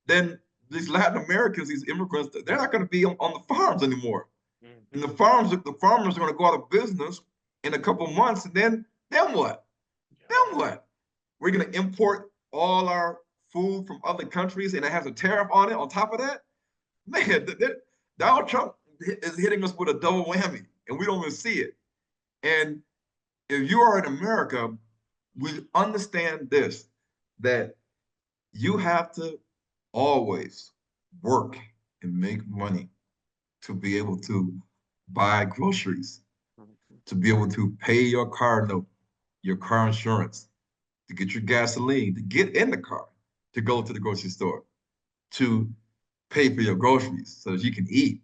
then these Latin Americans, these immigrants, they're not going to be on the farms anymore. And Mm-hmm. the farmers are going to go out of business in a couple months, and then what? Yeah. Then what? We're going to import all our food from other countries, and it has a tariff on it. On top of that, man, Donald Trump is hitting us with a double whammy, and we don't even see it. And if you are in America, we understand this, that you have to always work and make money to be able to buy groceries, Mhm. to be able to pay your car note, your car insurance, to get your gasoline, to get in the car, to go to the grocery store, to pay for your groceries so that you can eat.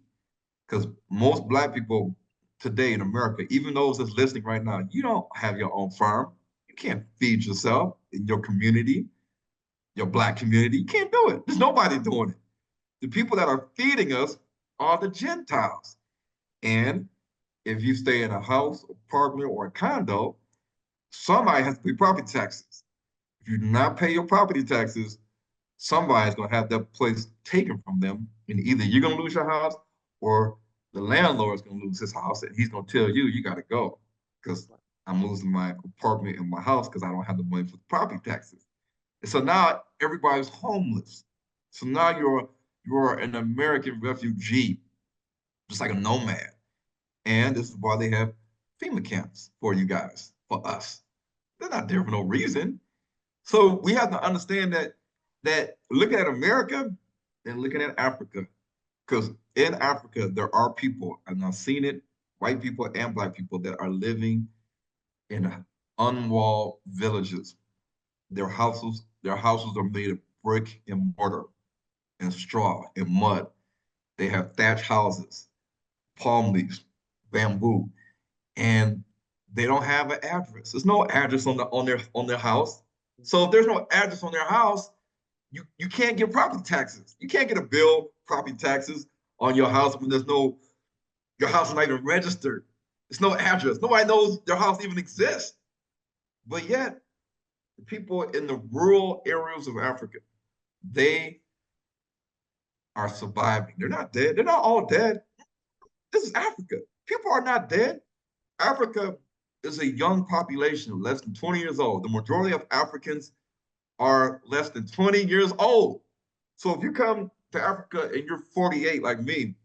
Because most Black people today in America, even those that's listening right now, you don't have your own farm. You can't feed yourself in your community, your Black community. You can't do it. There's nobody doing it. The people that are feeding us are the Gentiles. And if you stay in a house, apartment, or a condo, somebody has to pay property taxes. If you do not pay your property taxes, somebody's going to have that place taken from them. And either you're going to lose your house or the landlord's going to lose his house and he's going to tell you, you got to go because I'm losing my apartment and my house because I don't have the money for the property taxes. And so now everybody's homeless. So now you're an American refugee, just like a nomad. And this is why they have FEMA camps for you guys, for us. They're not there for no reason. So we have to understand that looking at America and looking at Africa, because in Africa there are people, and I've seen it, white people and Black people that are living in unwalled villages. Their houses are made of brick and mortar and straw and mud. They have thatch houses, palm leaves, bamboo, and they don't have an address. There's no address on their house. So if there's no address on their house, you can't get property taxes. You can't get a bill property taxes on your house when your house is not even registered. There's no address. Nobody knows their house even exists. But yet, the people in the rural areas of Africa, they are surviving. They're not dead. They're not all dead. This is Africa. People are not dead. Africa is a young population, less than 20 years old. The majority of Africans are less than 20 years old. So if you come to Africa and you're 48 like me,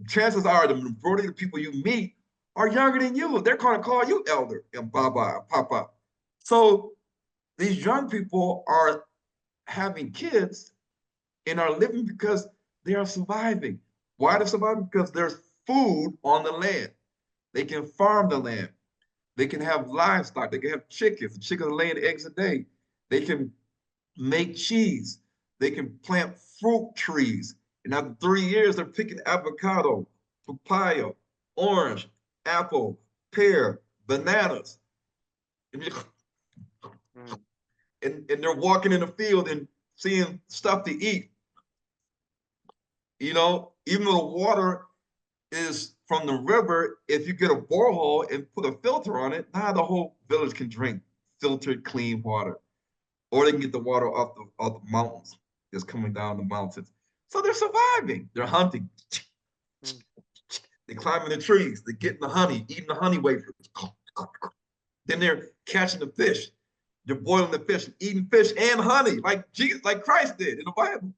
chances are the majority of the people you meet are younger than you. They're going to call you elder and baba and papa. So these young people are having kids and are living because they are surviving. Why they're surviving? Because there's food on the land. They can farm the land. They can have livestock. They can have chickens. The chickens are laying eggs a day. They can make cheese. They can plant fruit trees. And after 3 years, they're picking avocado, papaya, orange, apple, pear, bananas. And, Mm. and they're walking in the field and seeing stuff to eat. Even though the water is from the river. If you get a borehole and put a filter on it, now the whole village can drink filtered, clean water. Or they can get the water off the mountains that's coming down the mountains. So they're surviving. They're hunting. Mm. They're climbing the trees. They're getting the honey, eating the honey wafers. Then they're catching the fish. They're boiling the fish, eating fish and honey, like Jesus, like Christ did in the Bible.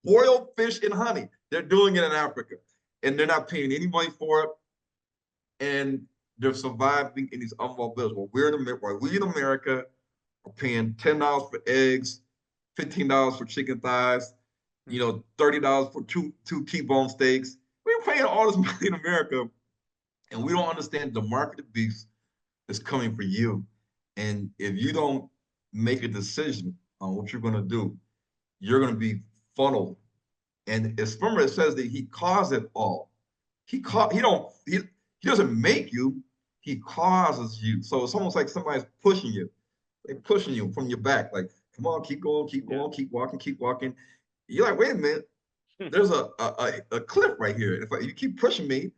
Boiled fish and honey. They're doing it in Africa, and they're not paying any money for it, and they're surviving in these unwell villages. While we in America are paying $10 for eggs, $15 for chicken thighs, $30 for two T-bone steaks. We're paying all this money in America, and we don't understand the market of beast is coming for you. And if you don't make a decision on what you're going to do, you're going to be funneled. And as remember, it says that he caused it all. He doesn't make you, he causes you. So it's almost like somebody's pushing you. They're pushing you from your back, like, come on, keep going, keep Yeah. going, keep walking, keep walking. You're like, wait a minute, there's a cliff right here. If you keep pushing me,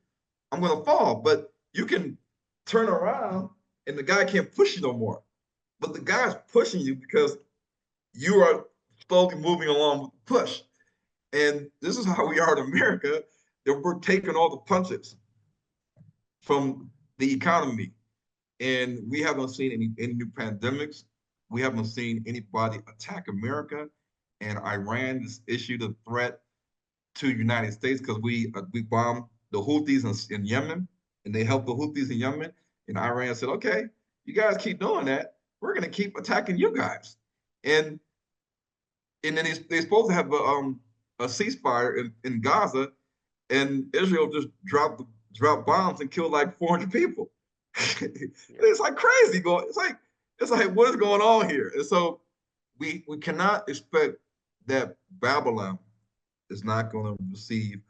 I'm gonna fall. But you can turn around and the guy can't push you no more. But the guy's pushing you because you are slowly moving along with the push. And this is how we are in America, that we're taking all the punches from the economy. And we haven't seen any new pandemics. We haven't seen anybody attack America. And Iran has issued a threat to the United States because we bombed the Houthis in Yemen, and they helped the Houthis in Yemen. And Iran said, okay, you guys keep doing that. We're going to keep attacking you guys. And and then they're supposed to have a ceasefire in Gaza, and Israel just dropped bombs and killed like 400 people. Yeah. It's like crazy going. It's like what is going on here? And so we cannot expect that Babylon is not going to receive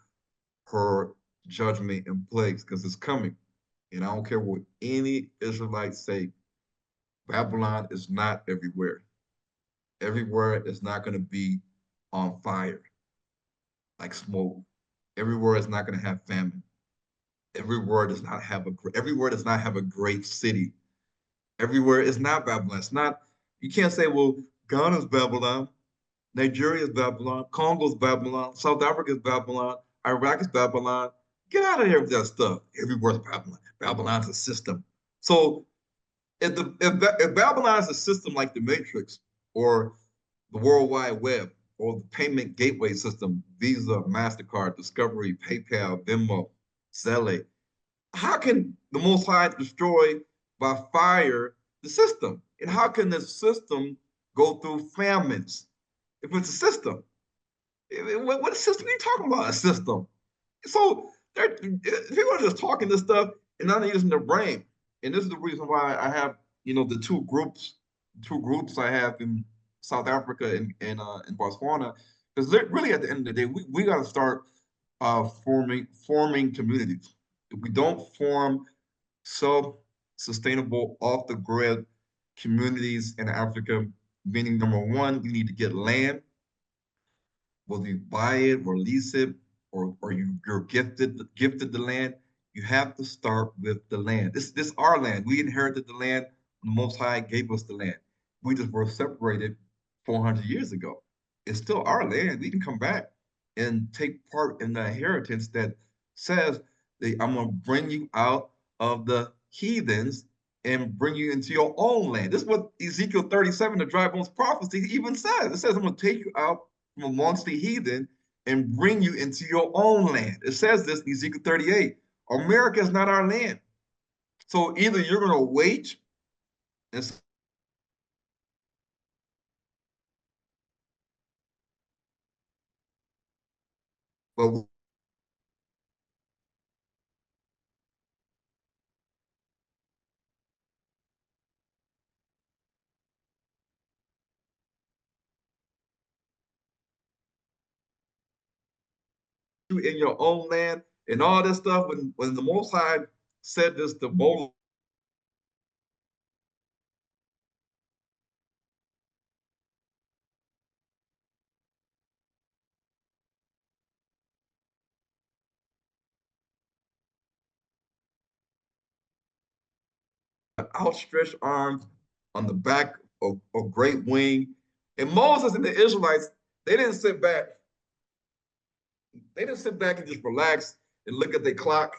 her judgment and plagues because it's coming. And I don't care what any Israelites say, Babylon is not everywhere. Everywhere is not going to be on fire like smoke. Everywhere is not going to have famine. Everywhere does not have a great city. Everywhere is not Babylon. It's not, you can't say, well, Ghana's Babylon, Nigeria's Babylon, Congo's Babylon, South Africa's Babylon, Iraq is Babylon. Get out of here with that stuff. Everywhere's Babylon. Babylon's a system. So if Babylon is a system like the Matrix or the World Wide Web or the payment gateway system, Visa, MasterCard, Discovery, PayPal, Venmo, Zelle, how can the Most High destroy by fire the system? And how can the system go through famines if it's a system? What system are you talking about? A system. So people are just talking this stuff and not using their brain. And this is the reason why I have, the two groups I have in South Africa and in Botswana. Because really, at the end of the day, we got to start forming communities. If we don't form self-sustainable, off-the-grid communities in Africa, meaning number one, we need to get land, whether you buy it or lease it, or you're gifted the land, you have to start with the land. This our land. We inherited the land. The Most High gave us the land. We just were separated 400 years ago. It's still our land. We can come back and take part in the inheritance that says that I'm going to bring you out of the heathens and bring you into your own land. This is what Ezekiel 37, the dry bones prophecy, even says. It says, I'm going to take you out from amongst the heathen and bring you into your own land. It says this in Ezekiel 38. America is not our land. So either you're going to wait and but you in your own land and all this stuff. When the Most High said this to Moses, outstretched arms on the back of great wing. And Moses and the Israelites, they didn't sit back. They didn't sit back and just relax and look at their clock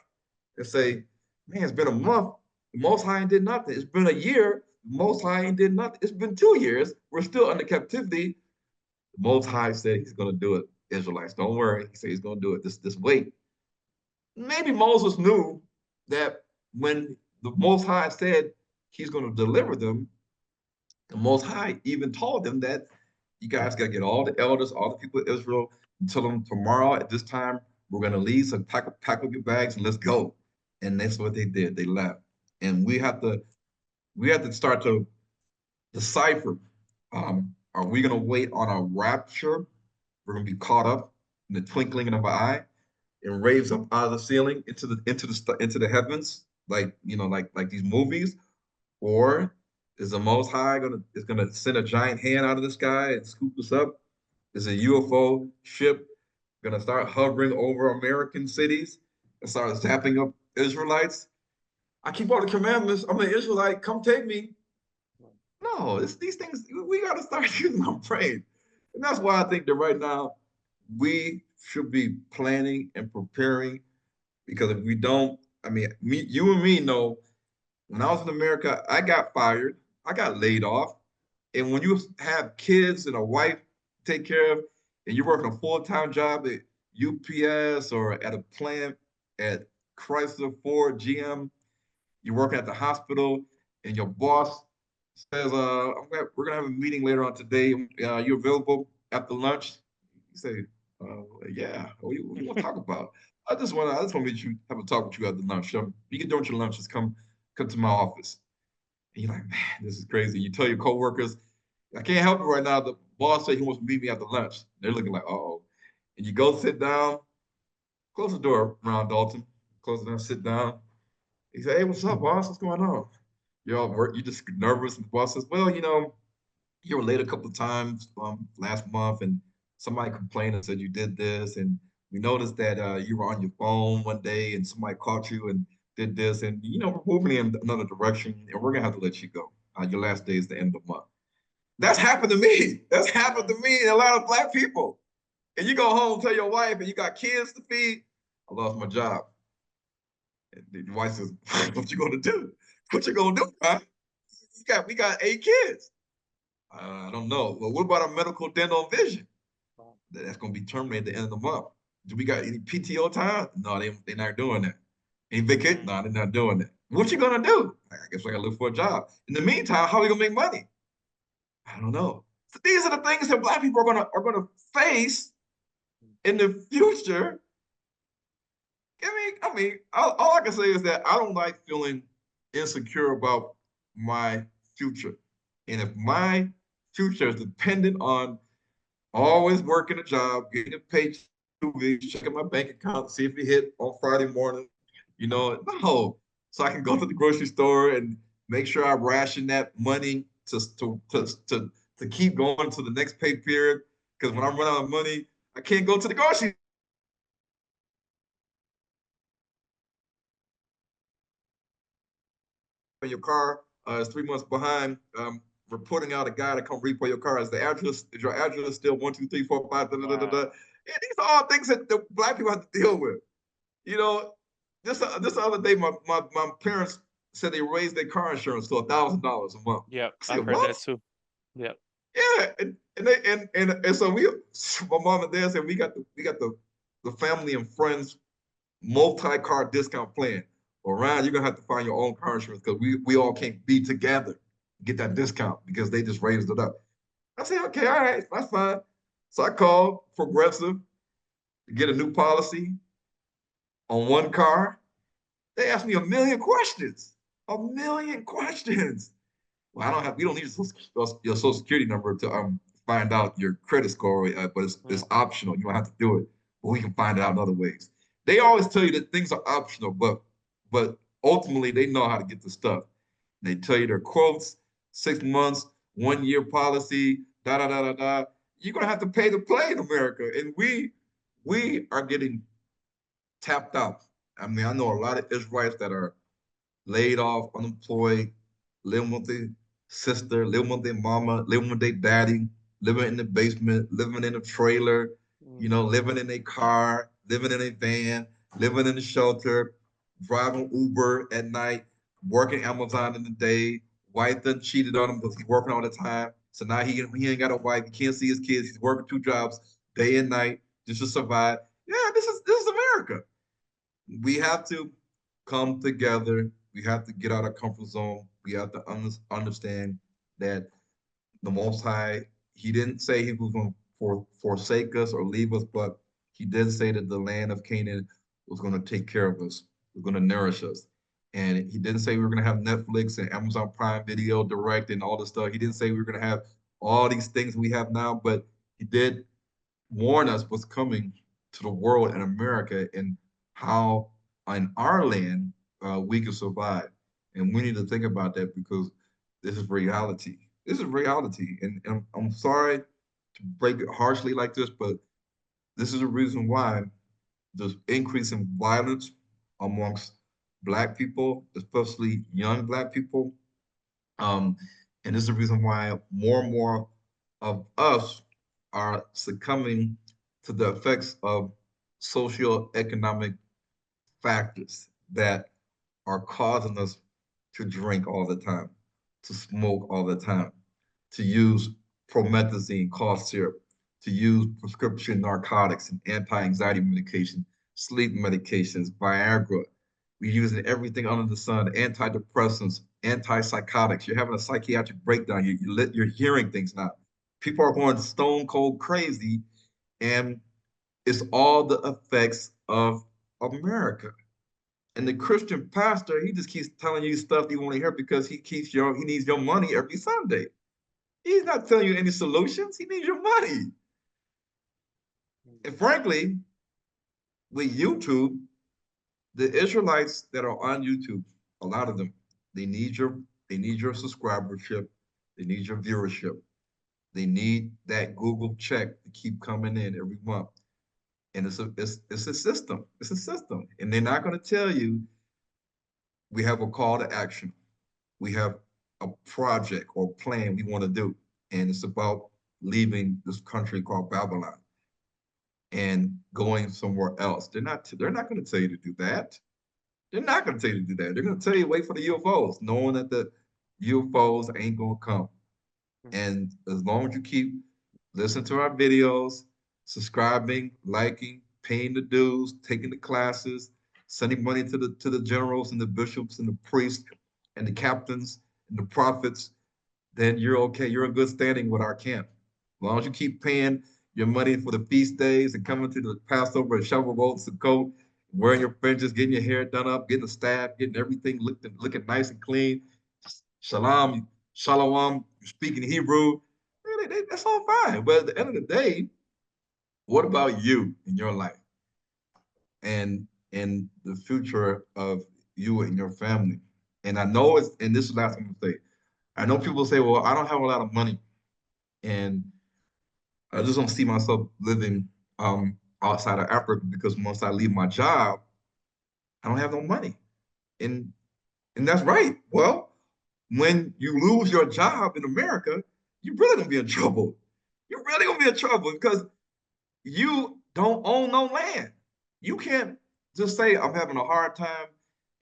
and say, man, it's been a month. The Most High ain't did nothing. It's been a year. The Most High ain't did nothing. It's been 2 years. We're still under captivity. The Most High said he's going to do it. Israelites, don't worry. He said he's going to do it. This wait. Maybe Moses knew that when the Most High said he's going to deliver them, the Most High even told them that you guys got to get all the elders, all the people of Israel, and tell them tomorrow at this time we're going to leave. So pack up your bags and let's go. And that's what they did. They left, and we have to start to decipher. Are we going to wait on a rapture? We're going to be caught up in the twinkling of an eye and raised up out of the ceiling into the heavens, like like these movies, or is the Most High gonna send a giant hand out of the sky and scoop us up? Is a UFO ship gonna start hovering over American cities and start zapping up Israelites? I keep all the commandments. I'm an Israelite. Come take me. No, it's these things. We got to start using our brain, and that's why I think that right now we should be planning and preparing. Because if we don't, I mean, you and me know when I was in America, I got fired, I got laid off. And when you have kids and a wife to take care of, and you're working a full-time job at UPS or at a plant at Chrysler, Ford, GM, you're working at the hospital, and your boss says, we're gonna have a meeting later on today. You available after lunch? You say, yeah. What you want to talk about? I just want to meet you, have a talk with you after lunch. You can do your lunch. Just come to my office. And you're like, man, this is crazy. You tell your coworkers, I can't help it right now. The boss said he wants to meet me after lunch. They're looking like, oh. And you go sit down, close the door around Dalton, close it down, sit down. He said, hey, what's up, boss? What's going on? You're all work, you're just nervous. And the boss says, well, you were late a couple of times last month, and somebody complained and said you did this, and we noticed that you were on your phone one day, and somebody caught you and did this, and we're moving in another direction, and we're gonna have to let you go. Your last day is the end of the month. That's happened to me. That's happened to me and a lot of Black people. And you go home, tell your wife, and you got kids to feed. I lost my job. And your wife says, "What you gonna do? What you gonna do, huh? We got 8 kids." I don't know. Well, what about our medical, dental, and vision? That's going to be terminated at the end of the month. Do we got any PTO time? No, they're not doing that. Any vacation? No, they're not doing that. What you going to do? I guess I got to look for a job. In the meantime, how are we going to make money? I don't know. So these are the things that Black people are gonna face in the future. All I can say is that I don't like feeling insecure about my future. And if my future is dependent on always working a job, getting a paycheck, 2 weeks, checking my bank account, see if it hit on Friday morning. No. So I can go to the grocery store and make sure I ration that money to keep going to the next pay period. Because when I run out of money, I can't go to the grocery in your car is 3 months behind. Reporting out a guy to come repo your car. Is your address still 1, 2, 3, 4, 5? Da, da, da, da, da. Yeah, these are all things that the Black people have to deal with. You know, this the other day, my parents said they raised their car insurance to $1,000 a month. Yep, I said, I've heard that what? too. Yep. Yeah, and so my mom and dad said we got the family and friends multi-car discount plan. Or Ryan, you're gonna have to find your own car insurance because we all can't be together to get that discount because they just raised it up. I said, okay, all right, that's fine. So I called Progressive to get a new policy on one car. They asked me a million questions. A million questions. Well, we don't need your social security number to find out your credit score, but it's optional. You don't have to do it, but we can find it out in other ways. They always tell you that things are optional, but ultimately they know how to get the stuff. They tell you their quotes, 6 months, 1 year policy, da da da da da. You're gonna have to pay to play in America, and we are getting tapped out. I mean, I know a lot of Israelites that are laid off, unemployed, living with their sister, living with their mama, living with their daddy, living in the basement, living in a trailer, living in a car, living in a van, living in a shelter, driving Uber at night, working Amazon in the day. Wife done cheated on him because he's working all the time. So now he ain't got a wife. He can't see his kids. He's working two jobs day and night just to survive. Yeah, this is America. We have to come together. We have to get out of comfort zone. We have to understand that the Most High, He didn't say He was going to forsake us or leave us, but He did say that the land of Canaan was going to take care of us, was going to nourish us. And He didn't say we were going to have Netflix and Amazon Prime Video Direct and all this stuff. He didn't say we were going to have all these things we have now, but He did warn us what's coming to the world and America and how in our land we can survive. And we need to think about that because this is reality. This is reality. And I'm sorry to break it harshly like this, but this is the reason why there's increase in violence amongst Black people, especially young Black people. Um, and this is the reason why more and more of us are succumbing to the effects of socioeconomic factors that are causing us to drink all the time, to smoke all the time, to use promethazine, cough syrup, to use prescription narcotics and anti-anxiety medication, sleep medications, Viagra. We're using everything under the sun, antidepressants, antipsychotics. You're having a psychiatric breakdown. You're hearing things now. People are going stone cold crazy, and it's all the effects of America. And the Christian pastor, he just keeps telling you stuff you want to hear because he needs your money every Sunday. He's not telling you any solutions. He needs your money. And frankly, with YouTube, the Israelites that are on YouTube, a lot of them, they need your they need your subscribership, they need your viewership, they need that Google check to keep coming in every month. And it's a system. It's a system. And they're not going to tell you we have a call to action. We have a project or plan we want to do. And it's about leaving this country called Babylon and going somewhere else. They're not going to tell you to do that. They're not going to tell you to do that. They're going to tell you wait for the UFOs, knowing that the UFOs ain't going to come. And as long as you keep listening to our videos, subscribing, liking, paying the dues, taking the classes, sending money to the generals and the bishops and the priests and the captains and the prophets, then you're okay. You're in good standing with our camp. As long as you keep paying your money for the feast days and coming to the Passover and Shavuot, Sukkot, wearing your fringes, getting your hair done up, getting a staff, getting everything looking nice and clean. Shalom, shalom, speaking Hebrew. That's all fine. But at the end of the day, what about you in your life and the future of you and your family? And I know and this is the last thing I'm gonna say. I know people say, well, I don't have a lot of money and I just don't see myself living outside of Africa because once I leave my job, I don't have no money. And and that's right. Well, when you lose your job in America, you're really gonna be in trouble. You're really gonna be in trouble because you don't own no land. You can't just say I'm having a hard time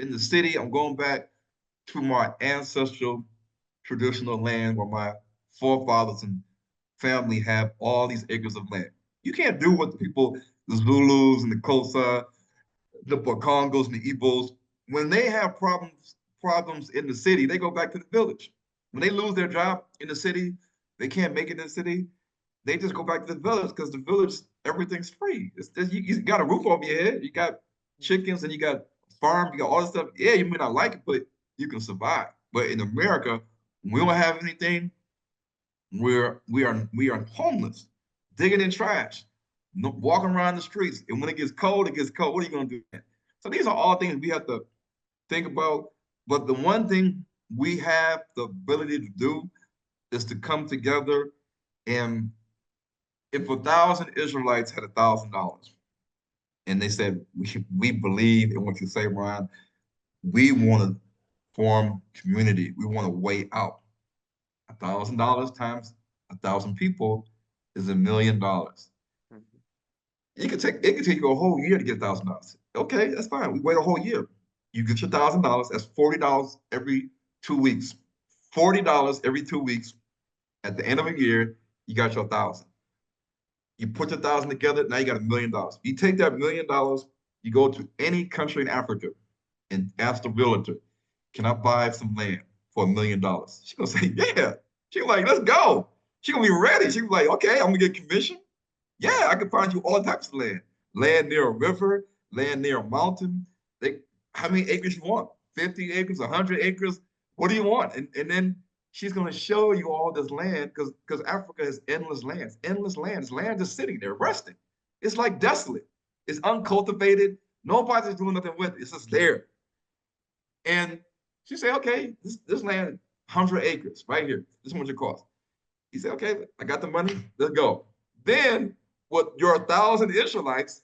in the city. I'm going back to my ancestral traditional land where my forefathers and family have all these acres of land. You can't do what the people, the Zulus and the Kosa, the Congos and the Igbos, when they have problems in the city, they go back to the village. When they lose their job in the city, they can't make it in the city, they just go back to the village because the village, everything's free. You got a roof over your head, you got chickens and you got farm, you got all this stuff. Yeah, you may not like it, but you can survive. But in America, we don't have anything. We are homeless, digging in trash, no, walking around the streets. And when it gets cold, it gets cold. What are you gonna do? So these are all things we have to think about. But the one thing we have the ability to do is to come together. And if 1,000 Israelites had $1,000 and they said, we believe in what you say, Ron, we want to form community. We want to weigh out. $1,000 times 1,000 people is $1 million. Mhm. It could take you a whole year to get $1,000. Okay, that's fine. We wait a whole year. You get your $1,000. That's $40 every 2 weeks. $40 every 2 weeks. At the end of a year, you got your 1,000. You put your 1,000 together. Now you got $1 million. You take that $1 million. You go to any country in Africa and ask the realtor, "Can I buy some land for $1 million?" She's gonna say, "Yeah." She's like, "Let's go." She's gonna be ready. She's like, "Okay, I'm gonna get commission. Yeah, I can find you all types of land. Land near a river, land near a mountain. They, how many acres you want? 50 acres, 100 acres? What do you want?" And then she's going to show you all this land because Africa has endless lands, endless lands. Land just sitting there resting. It's like desolate. It's uncultivated. Nobody's doing nothing with it. It's just there. And she said, "Okay, this land, 100 acres right here. This is what it costs." He said, "Okay, I got the money. Let's go." Then, with your 1,000 Israelites,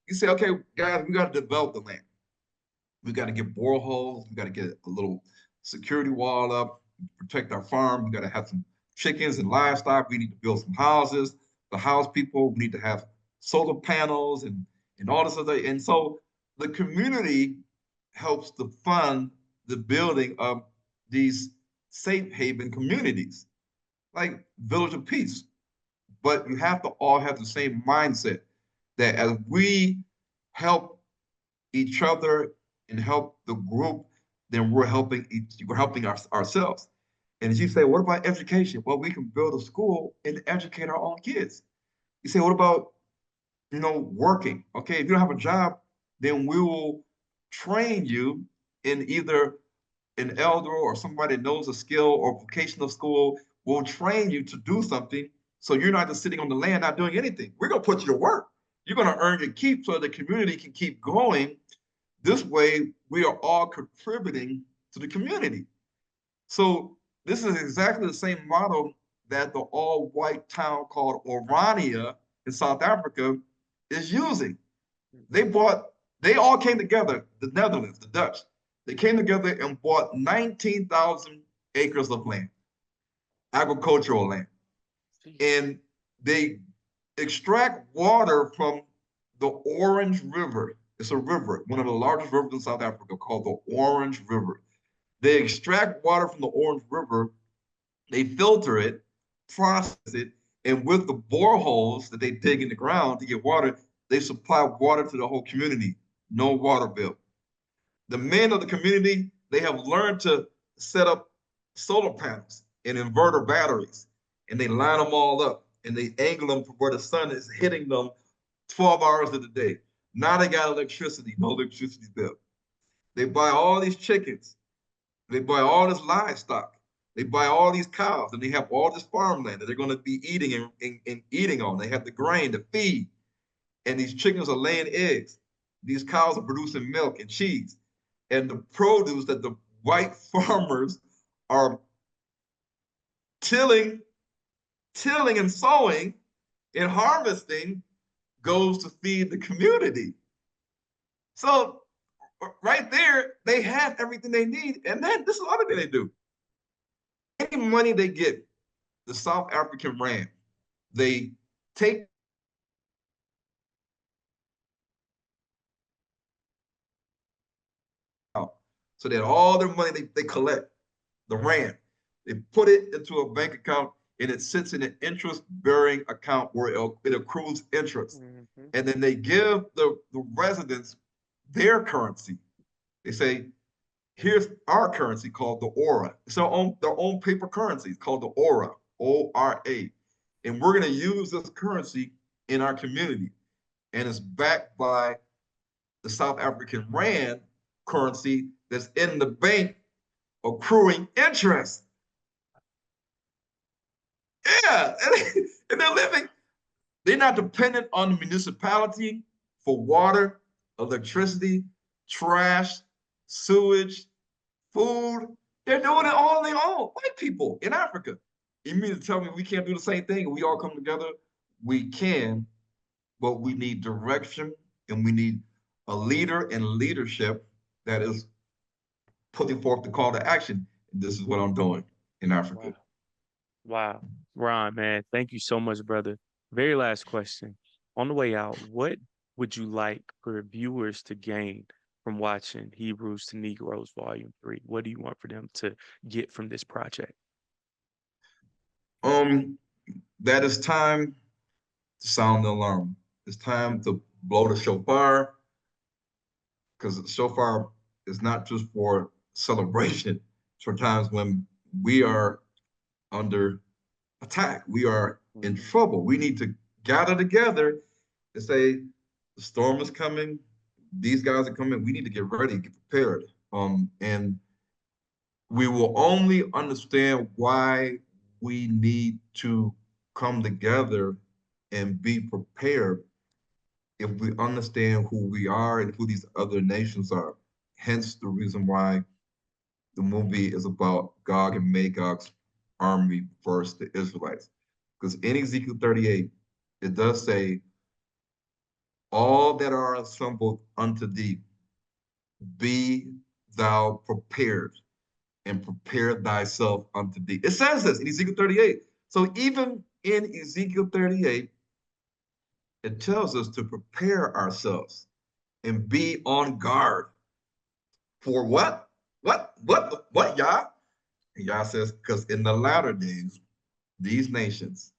you say, "Okay, guys, we got to develop the land. We got to get boreholes. We got to get a little security wall up, protect our farm. We got to have some chickens and livestock. We need to build some houses. The house people, we need to have solar panels and all this other." And so the community helps to fund the building of these safe haven communities, like Village of Peace. But you have to all have the same mindset that as we help each other and help the group, then we're helping ourselves. And as you say, what about education? Well, we can build a school and educate our own kids. You say, what about working? Okay, if you don't have a job, then we will train you in either an elder or somebody that knows a skill or vocational school will train you to do something. So you're not just sitting on the land not doing anything. We're going to put you to work. You're going to earn your keep so the community can keep growing. This way, we are all contributing to the community. So this is exactly the same model that the all-white town called Orania in South Africa is using. They bought, they all came together, the Netherlands, the Dutch, they came together and bought 19,000 acres of land, agricultural land. Jeez. And they extract water from the Orange River. It's a river, one of the largest rivers in South Africa called the Orange River. They extract water from the Orange River, they filter it, process it, and with the boreholes that they dig in the ground to get water, they supply water to the whole community. No water bill. The men of the community, they have learned to set up solar panels and inverter batteries, and they line them all up and they angle them to where the sun is hitting them 12 hours of the day. Now they got electricity, no electricity bill. They buy all these chickens, they buy all this livestock, they buy all these cows, and they have all this farmland that they're going to be eating and eating on. They have the grain to feed, and these chickens are laying eggs. These cows are producing milk and cheese. And the produce that the white farmers are tilling, tilling and sowing and harvesting goes to feed the community. So right there, they have everything they need. And then this is the other thing they do. Any money they get, the South African rand, they take out. So that all their money they collect, the rand, they put it into a bank account and it sits in an interest bearing account where it accrues interest. Mhm. And then they give the residents their currency. They say, "Here's our currency called the Aura." It's their own paper currency. It's called the Aura, ORA. And we're going to use this currency in our community. And it's backed by the South African Rand currency that's in the bank accruing interest. Yeah. And they're living, they're not dependent on the municipality for water, electricity, trash, sewage, food. They're doing it all on their own. White people in Africa. You mean to tell me we can't do the same thing? We all come together? We can, but we need direction and we need a leader and leadership that is putting forth the call to action. This is what I'm doing in Africa. Wow. Wow. Ron, man, thank you so much, brother. Very last question. On the way out, what would you like for viewers to gain from watching Hebrews to Negroes Volume 3? What do you want for them to get from this project? Um, that is time to sound the alarm. It's time Mm, to blow the shofar, because the shofar is not just for celebration. It's for times when we are under attack. We are in mhm, trouble. We need to gather together and say, the storm is coming. These guys are coming. We need to get ready, get prepared. And we will only understand why we need to come together and be prepared if we understand who we are and who these other nations are. Hence the reason why the movie is about Gog and Magog's army versus the Israelites. Because in Ezekiel 38, it does say, all that are assembled unto thee, be thou prepared and prepare thyself unto thee. It says this in Ezekiel 38. So even in Ezekiel 38, it tells us to prepare ourselves and be on guard for what? What, Yah? And Yah says, because in the latter days, these nations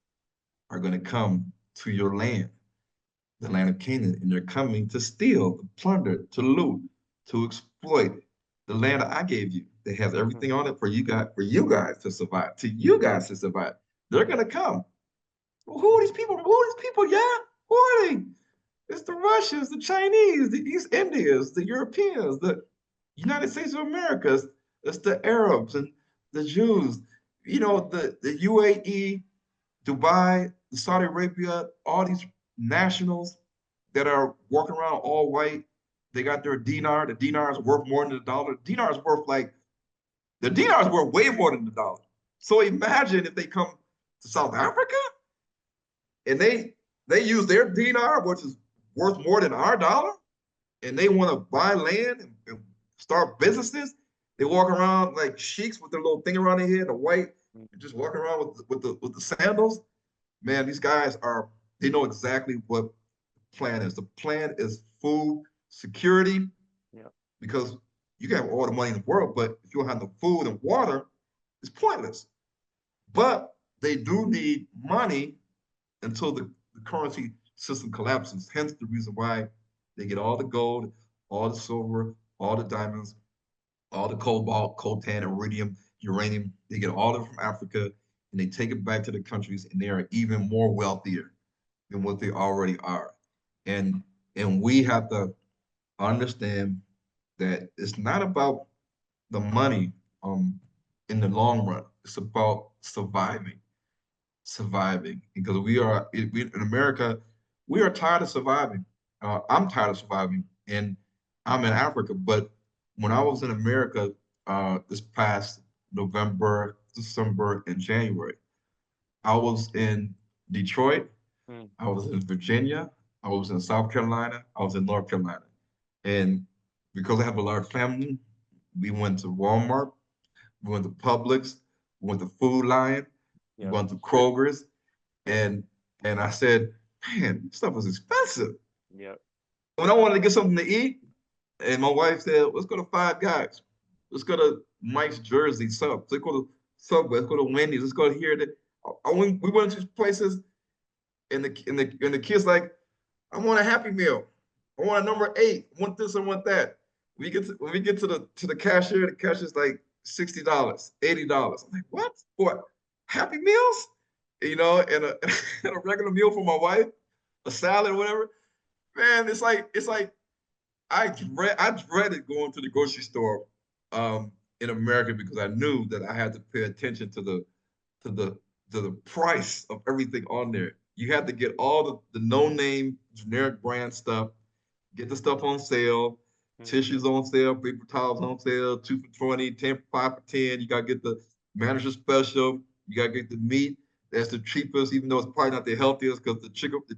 are going to come to your land, the land of Canaan, and they're coming to steal, to plunder, to loot, to exploit the land I gave you. That has everything mhm, on it for you guys to survive, to you guys to survive. They're gonna come. Well, who are these people? Who are these people? Yeah, who are they? It's the Russians, the Chinese, the East Indians, the Europeans, the United States of America. It's the Arabs and the Jews. You know, the UAE, Dubai, Saudi Arabia, all these nationals that are walking around all white. They got their dinar. The dinar is worth more than the dollar. The dinar is worth way more than the dollar. So imagine if they come to South Africa and they use their dinar, which is worth more than our dollar, and they want to buy land and start businesses. They walk around like sheiks with their little thing around their head, the white, mm, and just walking around with the sandals. Man, these guys are, they know exactly what the plan is. The plan is food security, yeah, because you can have all the money in the world, but if you don't have the food and water, it's pointless. But they do need money until the currency system collapses. Hence the reason why they get all the gold, all the silver, all the diamonds, all the cobalt, coltan, iridium, uranium. They get all of it from Africa and they take it back to the countries, and they are even more wealthier than what they already are. And and we have to understand that it's not about the money in the long run. It's about surviving, because in America, we are tired of surviving. I'm tired of surviving, and I'm in Africa. But when I was in America this past November, December, and January, I was in Detroit, mm, I was in Virginia, I was in South Carolina, I was in North Carolina, and because I have a large family, we went to Walmart, we went to Publix, we went to Food Lion, we yeah, went to Kroger's, and and I said, man, this stuff is expensive. yeah, When I wanted to get something to eat, and my wife said, let's go to Five Guys. Let's go to Mike's Jersey Sub. Let's go to Subway. Let's go to Wendy's. Let's go here. We went to these places, and the kids like, I want a Happy Meal. I want a number 8. I want this. I want that. When we get to the cashier, the cashier's like $60, $80. I'm like, what? For Happy Meals? You know, and a, and a regular meal for my wife, a salad or whatever. Man, it's like I dreaded going to the grocery store in America, because I knew that I had to pay attention to the to the price of everything on there. You had to get all the no name generic brand stuff, get the stuff on sale, mhm, tissues on sale, paper towels on sale, 2 for 20, 10 5 for 10. You gotta get the manager special. You gotta get the meat that's the cheapest, even though it's probably not the healthiest, because the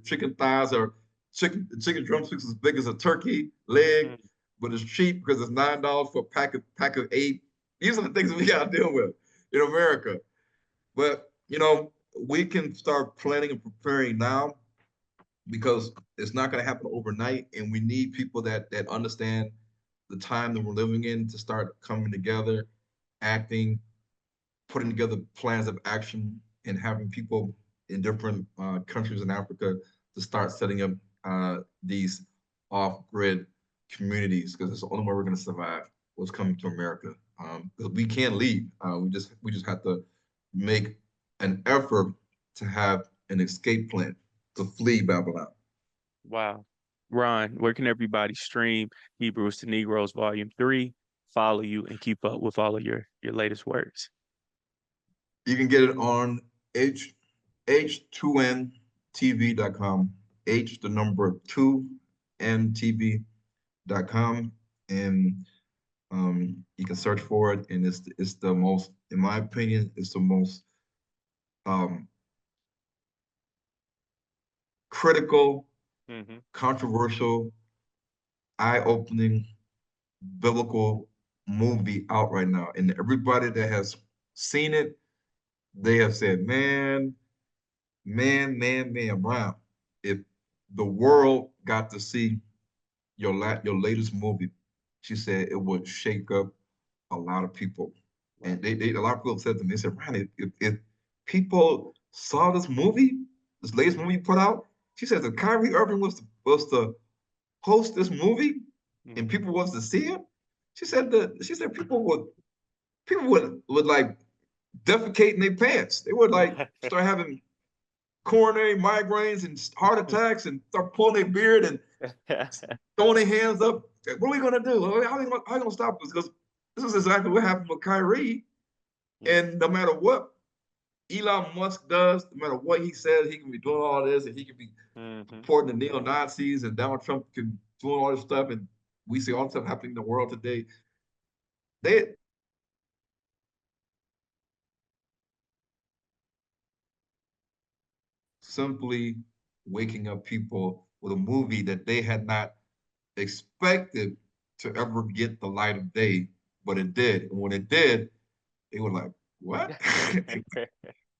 chicken thighs are the chicken drumsticks as big as a turkey leg. mm, but it's cheap because it's $9 for a pack of 8. These are the things we got to deal with in America. But we can start planning and preparing now because it's not going to happen overnight, and we need people that understand the time that we're living in to start coming together, acting, putting together plans of action, and having people in different countries in Africa to start setting up these off-grid communities because it's the only way we're going to survive what's coming to America. Because we can't leave. We just have to make an effort to have an escape plan to flee Babylon. Wow. Ron, where can everybody stream Hebrews to Negroes Volume 3, follow you, and keep up with all of your latest works? You can get it on h2ntv.com, h the number 2ntv.com, and you can search for it. And it's the most, in my opinion, it's the most um, critical, Hmm. controversial, eye-opening biblical movie out right now. And everybody that has seen it, they have said, man, Brown, if the world got to see your latest movie, she said it would shake up a lot of people. Wow. And they a lot of people said to me, they said, Ryan, if people saw this latest movie you put out, she says if Kyrie Irving was to host this movie and Hmm. people was to see it, she said people would like defecate in their pants. They would like start having coronary migraines and heart attacks and start pulling their beard and throwing their hands up. What are we gonna do? How are we gonna stop this? Because this is exactly what happened with Kyrie. Yeah. And no matter what Elon Musk does, no matter what he says, he can be doing all this, and he can be Hmm. supporting the neo Nazis, and Donald Trump can doing all this stuff, and we see all the stuff happening in the world today. They simply waking up people with a movie that they had not expected to ever get the light of day, but it did. And when it did, they were like, "What?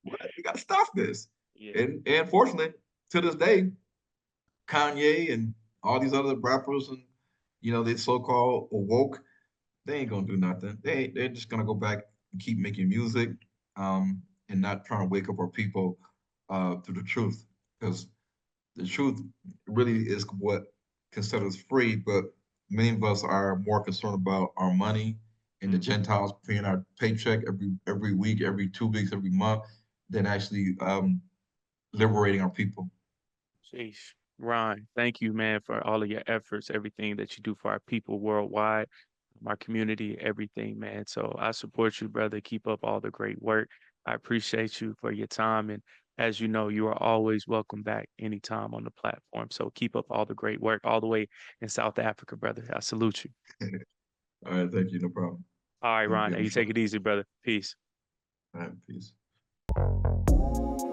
What? We got to stop this." Yeah. And fortunately, to this day, Kanye and all these other rappers and they so-called woke, they ain't gonna do nothing. They're just gonna go back and keep making music, and not trying to wake up our people to the truth because the truth really is what can set us free. But many of us are more concerned about our money and the Hmm. Gentiles paying our paycheck every week, every 2 weeks, every month, than actually liberating our people. Sheesh. Ron, thank you, man, for all of your efforts, everything that you do for our people worldwide, our community, everything, man. So I support you, brother. Keep up all the great work. I appreciate you for your time. And as you know, you are always welcome back anytime on the platform. So keep up all the great work all the way in South Africa, brother. I salute you. All right, thank you, no problem. All right, I'll Ron. be Hey, on the you take show. it easy, brother. Peace. All right, peace.